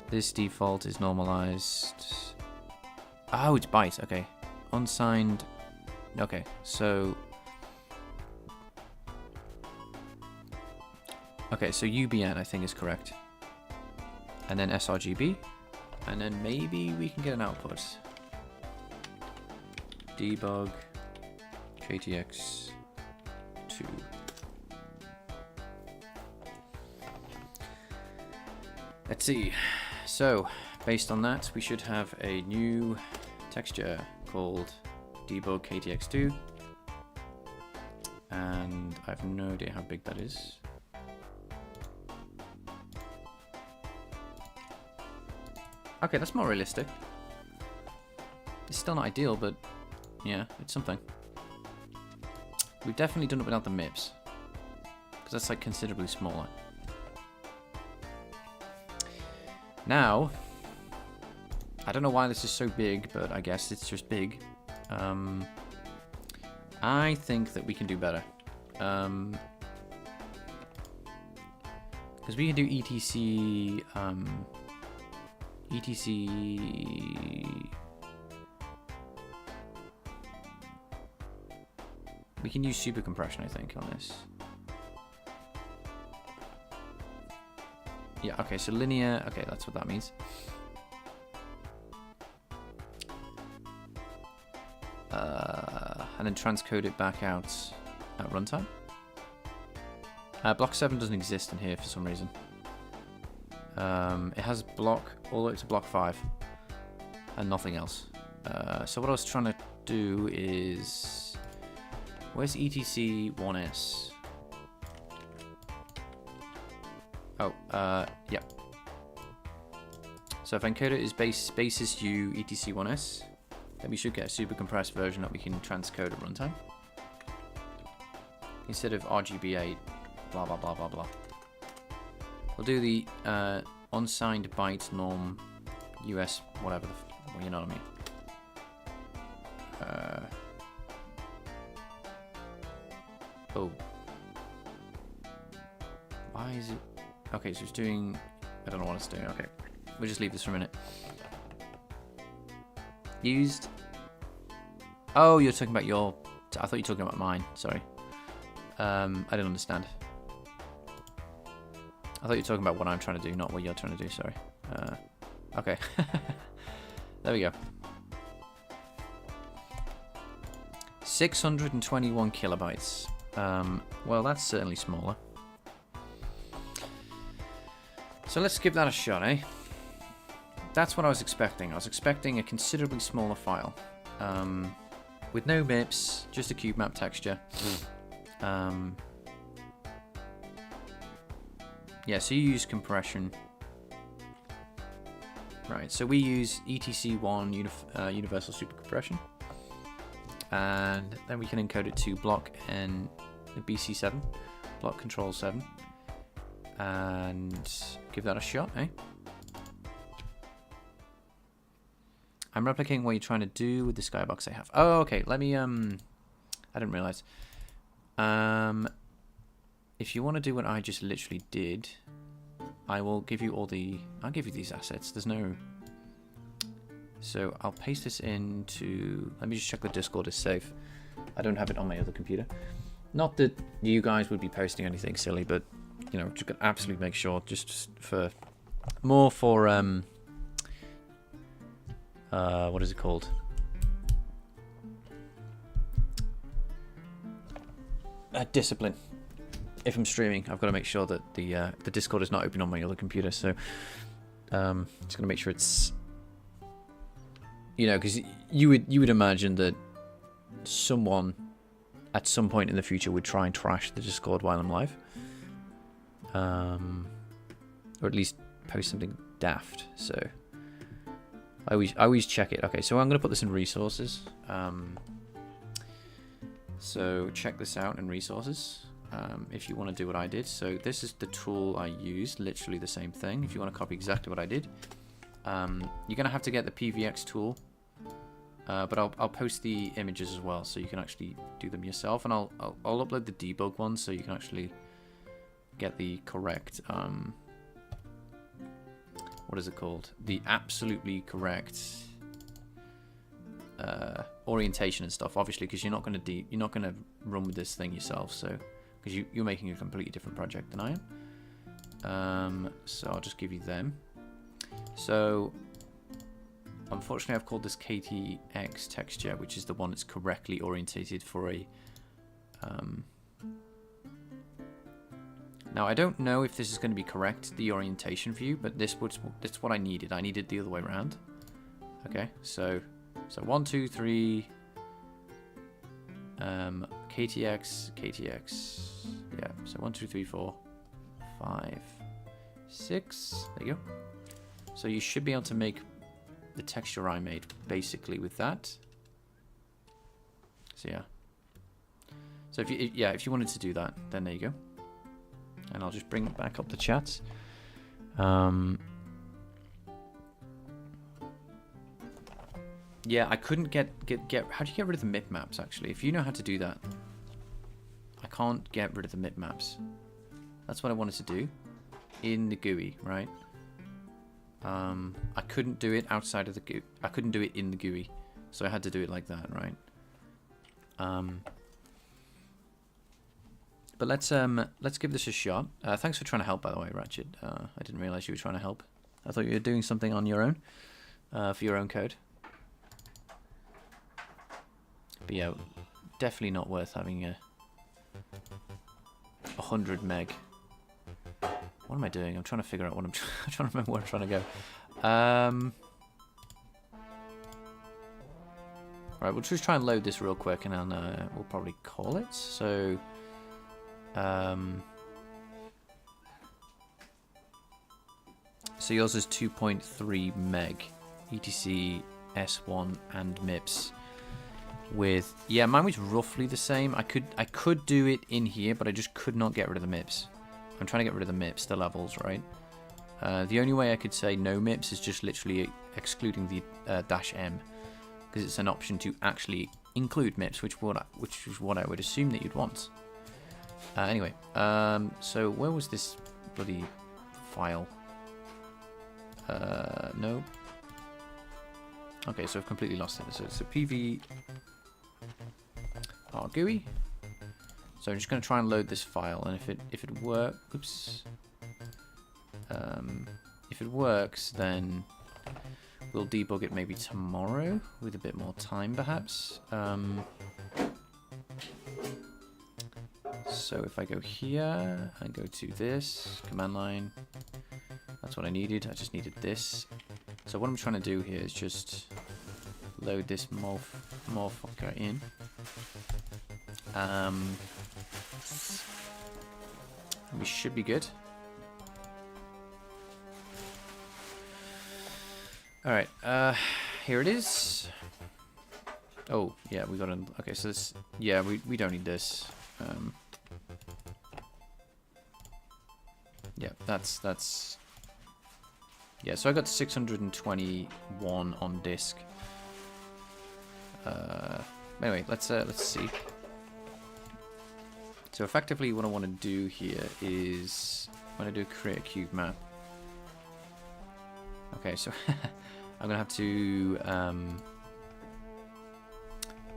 This default is normalized. Oh, it's byte. Okay. Unsigned. Okay, so... Okay, so UBN I think is correct. And then sRGB. And then maybe we can get an output. Debug KTX 2. Let's see. So, based on that, we should have a new texture called Debug KTX 2. And I have no idea how big that is. Okay, that's more realistic. It's still not ideal, but yeah, it's something. We've definitely done it without the MIPS, because that's like considerably smaller. Now, I don't know why this is so big, but I guess it's just big. I think that we can do better. Because we can do etc. We can use super compression, I think, on this. Yeah, okay, so linear, okay, that's what that means. And then transcode it back out at runtime. Block 7 doesn't exist in here for some reason. It has block all the way to block 5 and nothing else. So what I was trying to do is, where's etc1s? Oh, yeah. So if encoder is basis u etc1s, then we should get a super compressed version that we can transcode at runtime. Instead of RGB8, blah blah blah blah blah. We'll do the unsigned byte norm US whatever, well, you know what I mean. Oh. Why is it? Okay, so it's doing... I don't know what it's doing. Okay, we'll just leave this for a minute. Used... Oh, you're talking about your... I thought you were talking about mine. Sorry. I didn't understand. I thought you were talking about what I'm trying to do, not what you're trying to do. Sorry. Okay. There we go. 621 kilobytes. Well, that's certainly smaller. So let's give that a shot, eh? That's what I was expecting. I was expecting a considerably smaller file. With no MIPS, just a Cubemap texture. Yeah, so you use compression. Right, so we use ETC1 Universal Super Compression. And then we can encode it to block and BC7, block control 7. And give that a shot, eh? I'm replicating what you're trying to do with the skybox I have. Oh, okay. Let me, I didn't realize. If you want to do what I just literally did, I will give you all the... I'll give you these assets. There's no... So I'll paste this into... Let me just check the Discord is safe. I don't have it on my other computer. Not that you guys would be posting anything silly, but, you know, just gotta absolutely make sure, just for... More for, what is it called? Discipline. If I'm streaming, I've got to make sure that the Discord is not open on my other computer. So, just going to make sure it's, you know, because you would imagine that someone at some point in the future would try and trash the Discord while I'm live, or at least post something daft. So, I always check it. Okay, so I'm going to put this in resources. So check this out in resources. If you want to do what I did. So this is the tool I used, literally the same thing. If you want to copy exactly what I did, you're going to have to get the PVX tool, but I'll post the images as well, so you can actually do them yourself, and I'll upload the debug one so you can actually get the correct what what is it called? The absolutely correct orientation and stuff. Obviously, because you're not gonna run with this thing yourself. So, because you're making a completely different project than I am. So I'll just give you them. So, unfortunately, I've called this KTX texture, which is the one that's correctly orientated for a. Now, I don't know if this is going to be correct, the orientation view, but that's what I needed. I needed the other way around. Okay, so 1, 2, 3. KTX. Yeah, so 1, 2, 3, 4, 5, 6. There you go. So you should be able to make the texture I made basically with that. So yeah. So if you wanted to do that, then there you go. And I'll just bring back up the chat. Yeah, I couldn't get. How do you get rid of the mip maps? Actually, if you know how to do that, I can't get rid of the mip maps. That's what I wanted to do in the GUI, right? I couldn't do it outside of the GUI. I couldn't do it in the GUI, so I had to do it like that, right? But let's give this a shot. Thanks for trying to help, by the way, Ratchet. I didn't realize you were trying to help. I thought you were doing something on your own, for your own code. But yeah, definitely not worth having a 100 meg. What am I doing? I'm trying to figure out what I'm trying to remember where I'm trying to go. Right, we'll just try and load this real quick, and then we'll probably call it. So. So yours is 2.3 meg, etc S1 and MIPS. With mine was roughly the same. I could do it in here, but I just could not get rid of the MIPS. I'm trying to get rid of the MIPS, the levels, right? The only way I could say no MIPS is just literally excluding the -M, because it's an option to actually include MIPS, which is what I would assume that you'd want. Anyway, so where was this bloody file? No. Okay, so I've completely lost it. So it's a PV GUI. So I'm just going to try and load this file, and if it works, oops. If it works, then we'll debug it maybe tomorrow with a bit more time, perhaps. So if I go here and go to this command line, that's what I needed. I just needed this. So what I'm trying to do here is just load this motherfucker in. We should be good. Alright, here it is. Oh, yeah, we got an... Okay, so this... Yeah, we don't need this. Yeah, that's... Yeah, so I got 621 on disk. Anyway, let's see. So effectively what I want to do here is... I'm going to do create a cube map. Okay, so I'm going to have to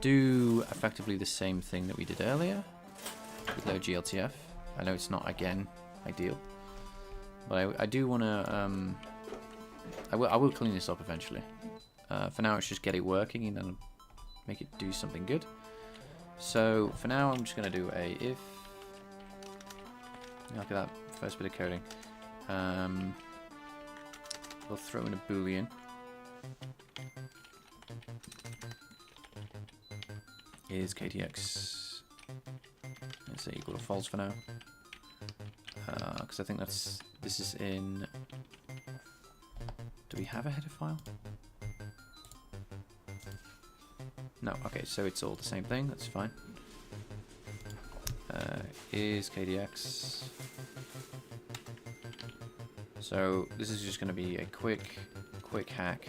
do effectively the same thing that we did earlier with load GLTF. I know it's not, again, ideal. But I do want to... I will clean this up eventually. For now, it's just get it working and then make it do something good. So for now, I'm just going to do a if. Look at that first bit of coding. We'll throw in a boolean. Is KTX. Let's say equal to false for now. Because I think this is in... Do we have a header file? No, okay, so it's all the same thing, that's fine. Is KDX. So this is just going to be a quick hack.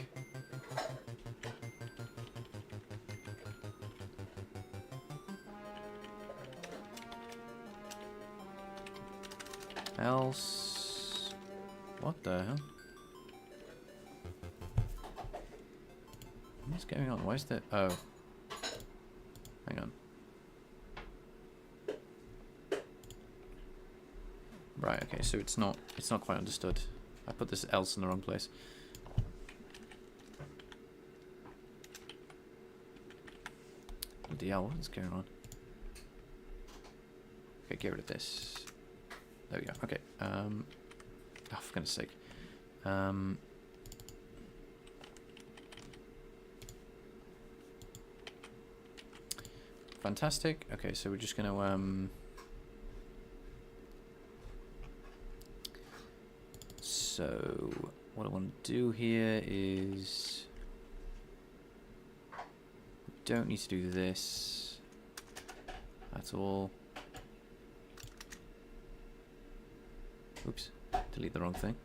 Else, what the hell? What's going on? Why is that? Oh. Hang on. Right, okay, so it's not quite understood. I put this else in the wrong place. Bloody hell, what's going on? Okay, get rid of this. There we go. Okay. Oh, for goodness sake. Fantastic. Okay, so we're just gonna so what I want to do here is we don't need to do this at all. Oops, delete the wrong thing.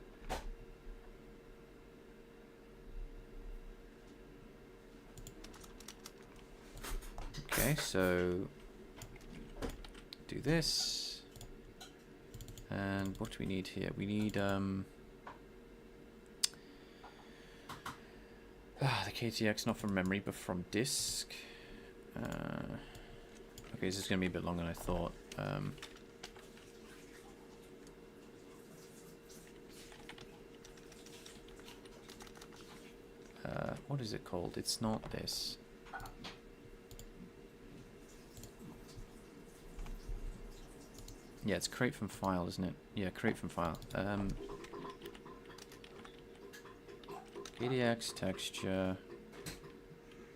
Okay, so do this. And what do we need here? We need the KTX, not from memory, but from disk. Okay, this is going to be a bit longer than I thought. What is it called? It's not this. Yeah, it's create from file, isn't it? Yeah, create from file. KDX texture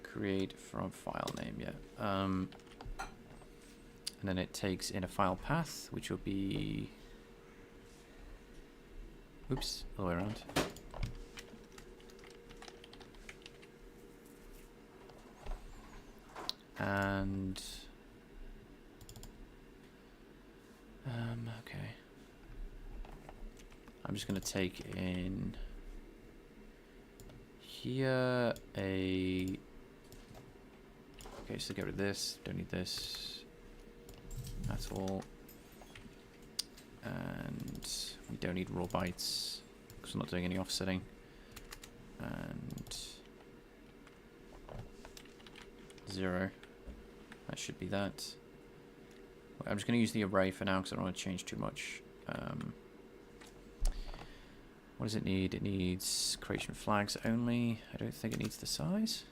create from file name, yeah. And then it takes in a file path, which will be, oops, all the way around. And okay, I'm just going to take in here a, okay, so get rid of this, don't need this at all, and we don't need raw bytes because we're not doing any offsetting, and 0, that should be that. I'm just going to use the array for now because I don't want to change too much. What does it need? It needs creation flags only. I don't think it needs the size.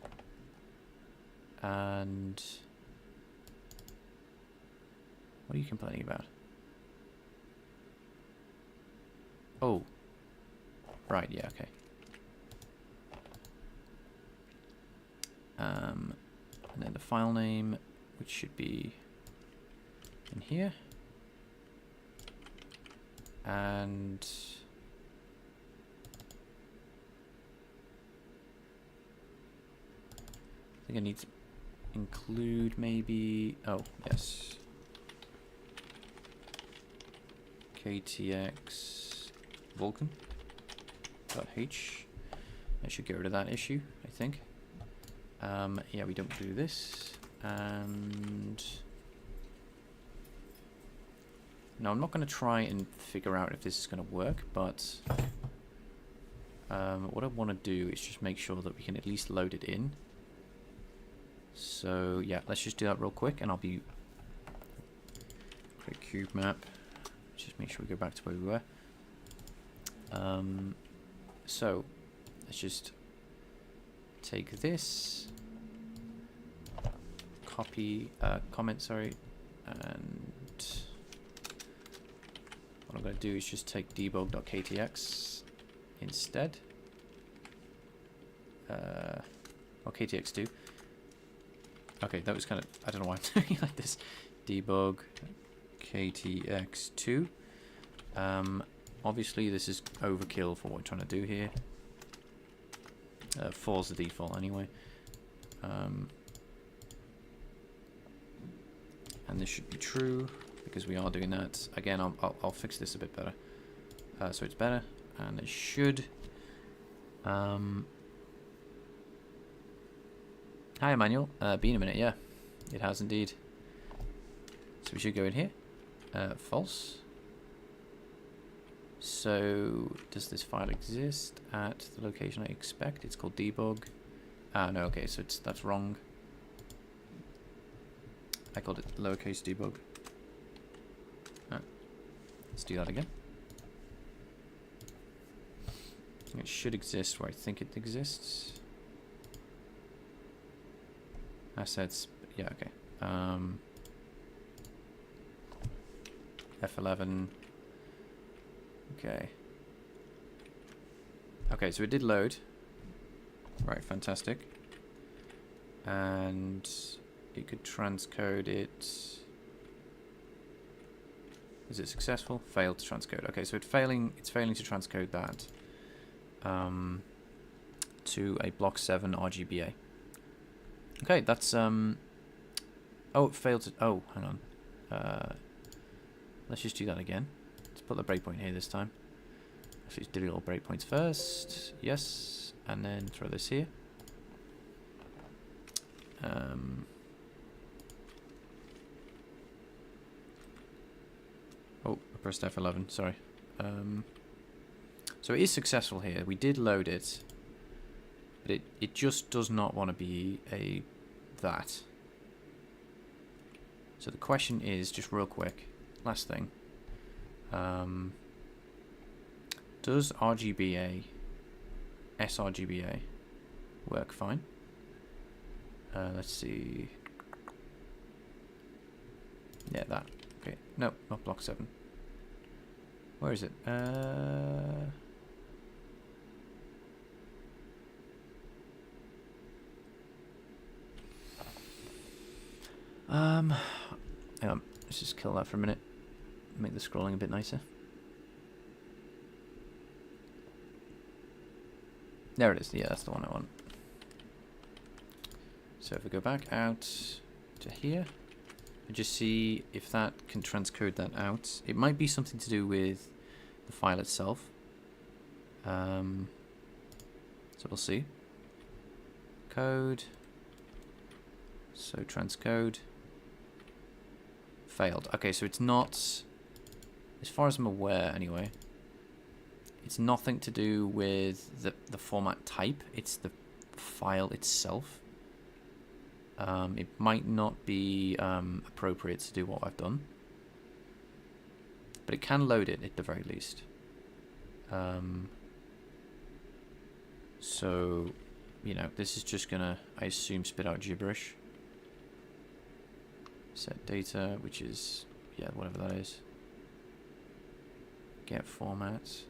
And what are you complaining about? Oh, right, yeah, okay. And then the file name, which should be in here, and I think I need to include maybe, oh yes, KTX Vulkan .h. I should get rid of that issue, I think. Yeah, we don't do this, and now I'm not going to try and figure out if this is going to work, but what I want to do is just make sure that we can at least load it in. So yeah, let's just do that real quick, and I'll be create Cubemap. Just make sure we go back to where we were. So let's just take this, copy, comment, sorry, and what I'm going to do is just take debug.ktx instead, or ktx2. Okay, that was kind of, I don't know why I'm doing it like this. Debug ktx2. Obviously this is overkill for what we're trying to do here. 4 is the default anyway. And this should be true because we are doing that. Again, I'll fix this a bit better. So it's better, and it should. Hi, Emmanuel. Been a minute, yeah. It has indeed. So we should go in here. False. So, does this file exist at the location I expect? It's called debug. Ah, no, okay, so that's wrong. I called it lowercase debug. Ah, let's do that again. It should exist where I think it exists. Assets, yeah, okay. F11. Okay. Okay, so it did load. Right, fantastic. And you could transcode it. Is it successful? Failed to transcode. Okay, so it's failing to transcode that to a block 7 RGBA. Okay, that's oh, it failed to, oh, hang on. Let's just do that again. Let's put the breakpoint here this time. Actually, let's delete all breakpoints first. Yes, and then throw this here. Oh, I pressed F11, sorry. So it is successful here. We did load it, but it just does not want to be that. So the question is, just real quick, last thing. Does RGBA, sRGBA, work fine? Let's see. Yeah, that. Okay. No, not block 7. Where is it? Hang on. Let's just kill that for a minute. Make the scrolling a bit nicer. There it is. Yeah, that's the one I want. So if we go back out to here, and just see if that can transcode that out. It might be something to do with the file itself. So we'll see. Code. So transcode. Failed. Okay, so it's not, as far as I'm aware anyway, it's nothing to do with the format type. It's the file itself. It might not be appropriate to do what I've done, but it can load it at the very least. So, you know, this is just gonna, I assume, spit out gibberish. Set data, which is, yeah, whatever that is. Get formats.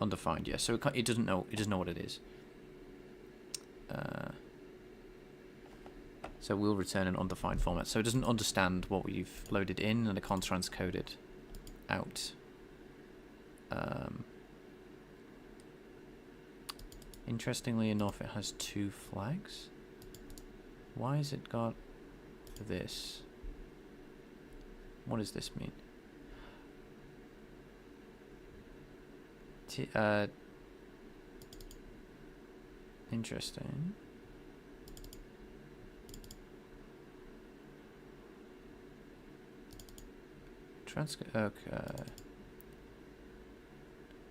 Undefined, yeah. So it doesn't know. It doesn't know what it is. So we'll return an undefined format. So it doesn't understand what we've loaded in, and it can't transcode it out. Interestingly enough, it has 2 flags. Why has it got this? What does this mean? Interesting. Okay.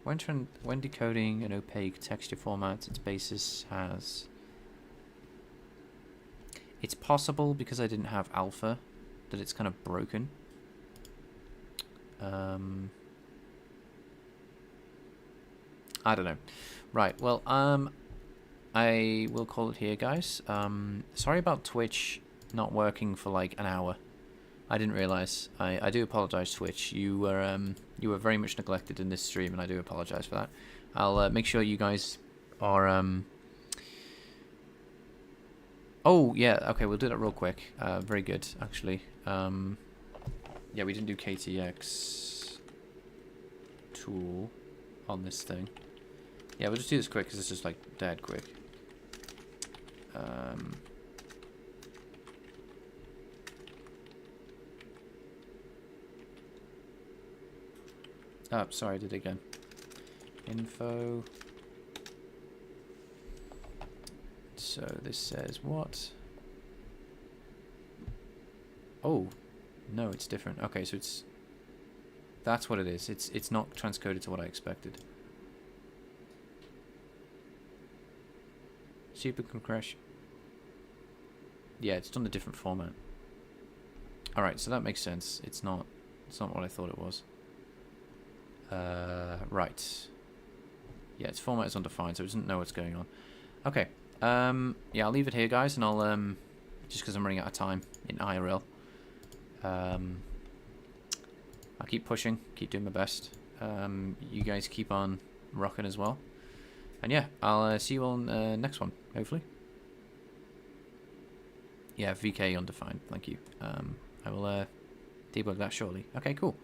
When decoding an opaque texture format, its basis has. It's possible because I didn't have alpha that it's kind of broken. I don't know. Right. Well, I will call it here, guys. Sorry about Twitch not working for like an hour. I didn't realize. I do apologize, Twitch. You were very much neglected in this stream, and I do apologize for that. I'll make sure you guys are. Oh yeah, okay. We'll do that real quick. Very good, actually. Yeah, we didn't do KTX tool on this thing. Yeah, we'll just do this quick because it's just like dead quick. Oh, sorry, I did it again. Info. So this says what? Oh, no, it's different. Okay, so it's, that's what it is. It's not transcoded to what I expected. Super compression. Yeah, it's done a different format. Alright, so that makes sense. It's not what I thought it was. Right. Yeah, its format is undefined, so it doesn't know what's going on. Okay. Yeah, I'll leave it here, guys, and I'll just because I'm running out of time in IRL. I'll keep pushing, keep doing my best. You guys keep on rocking as well. And yeah, I'll see you on next one, hopefully. Yeah, VK undefined, thank you. I will debug that shortly. Okay, cool.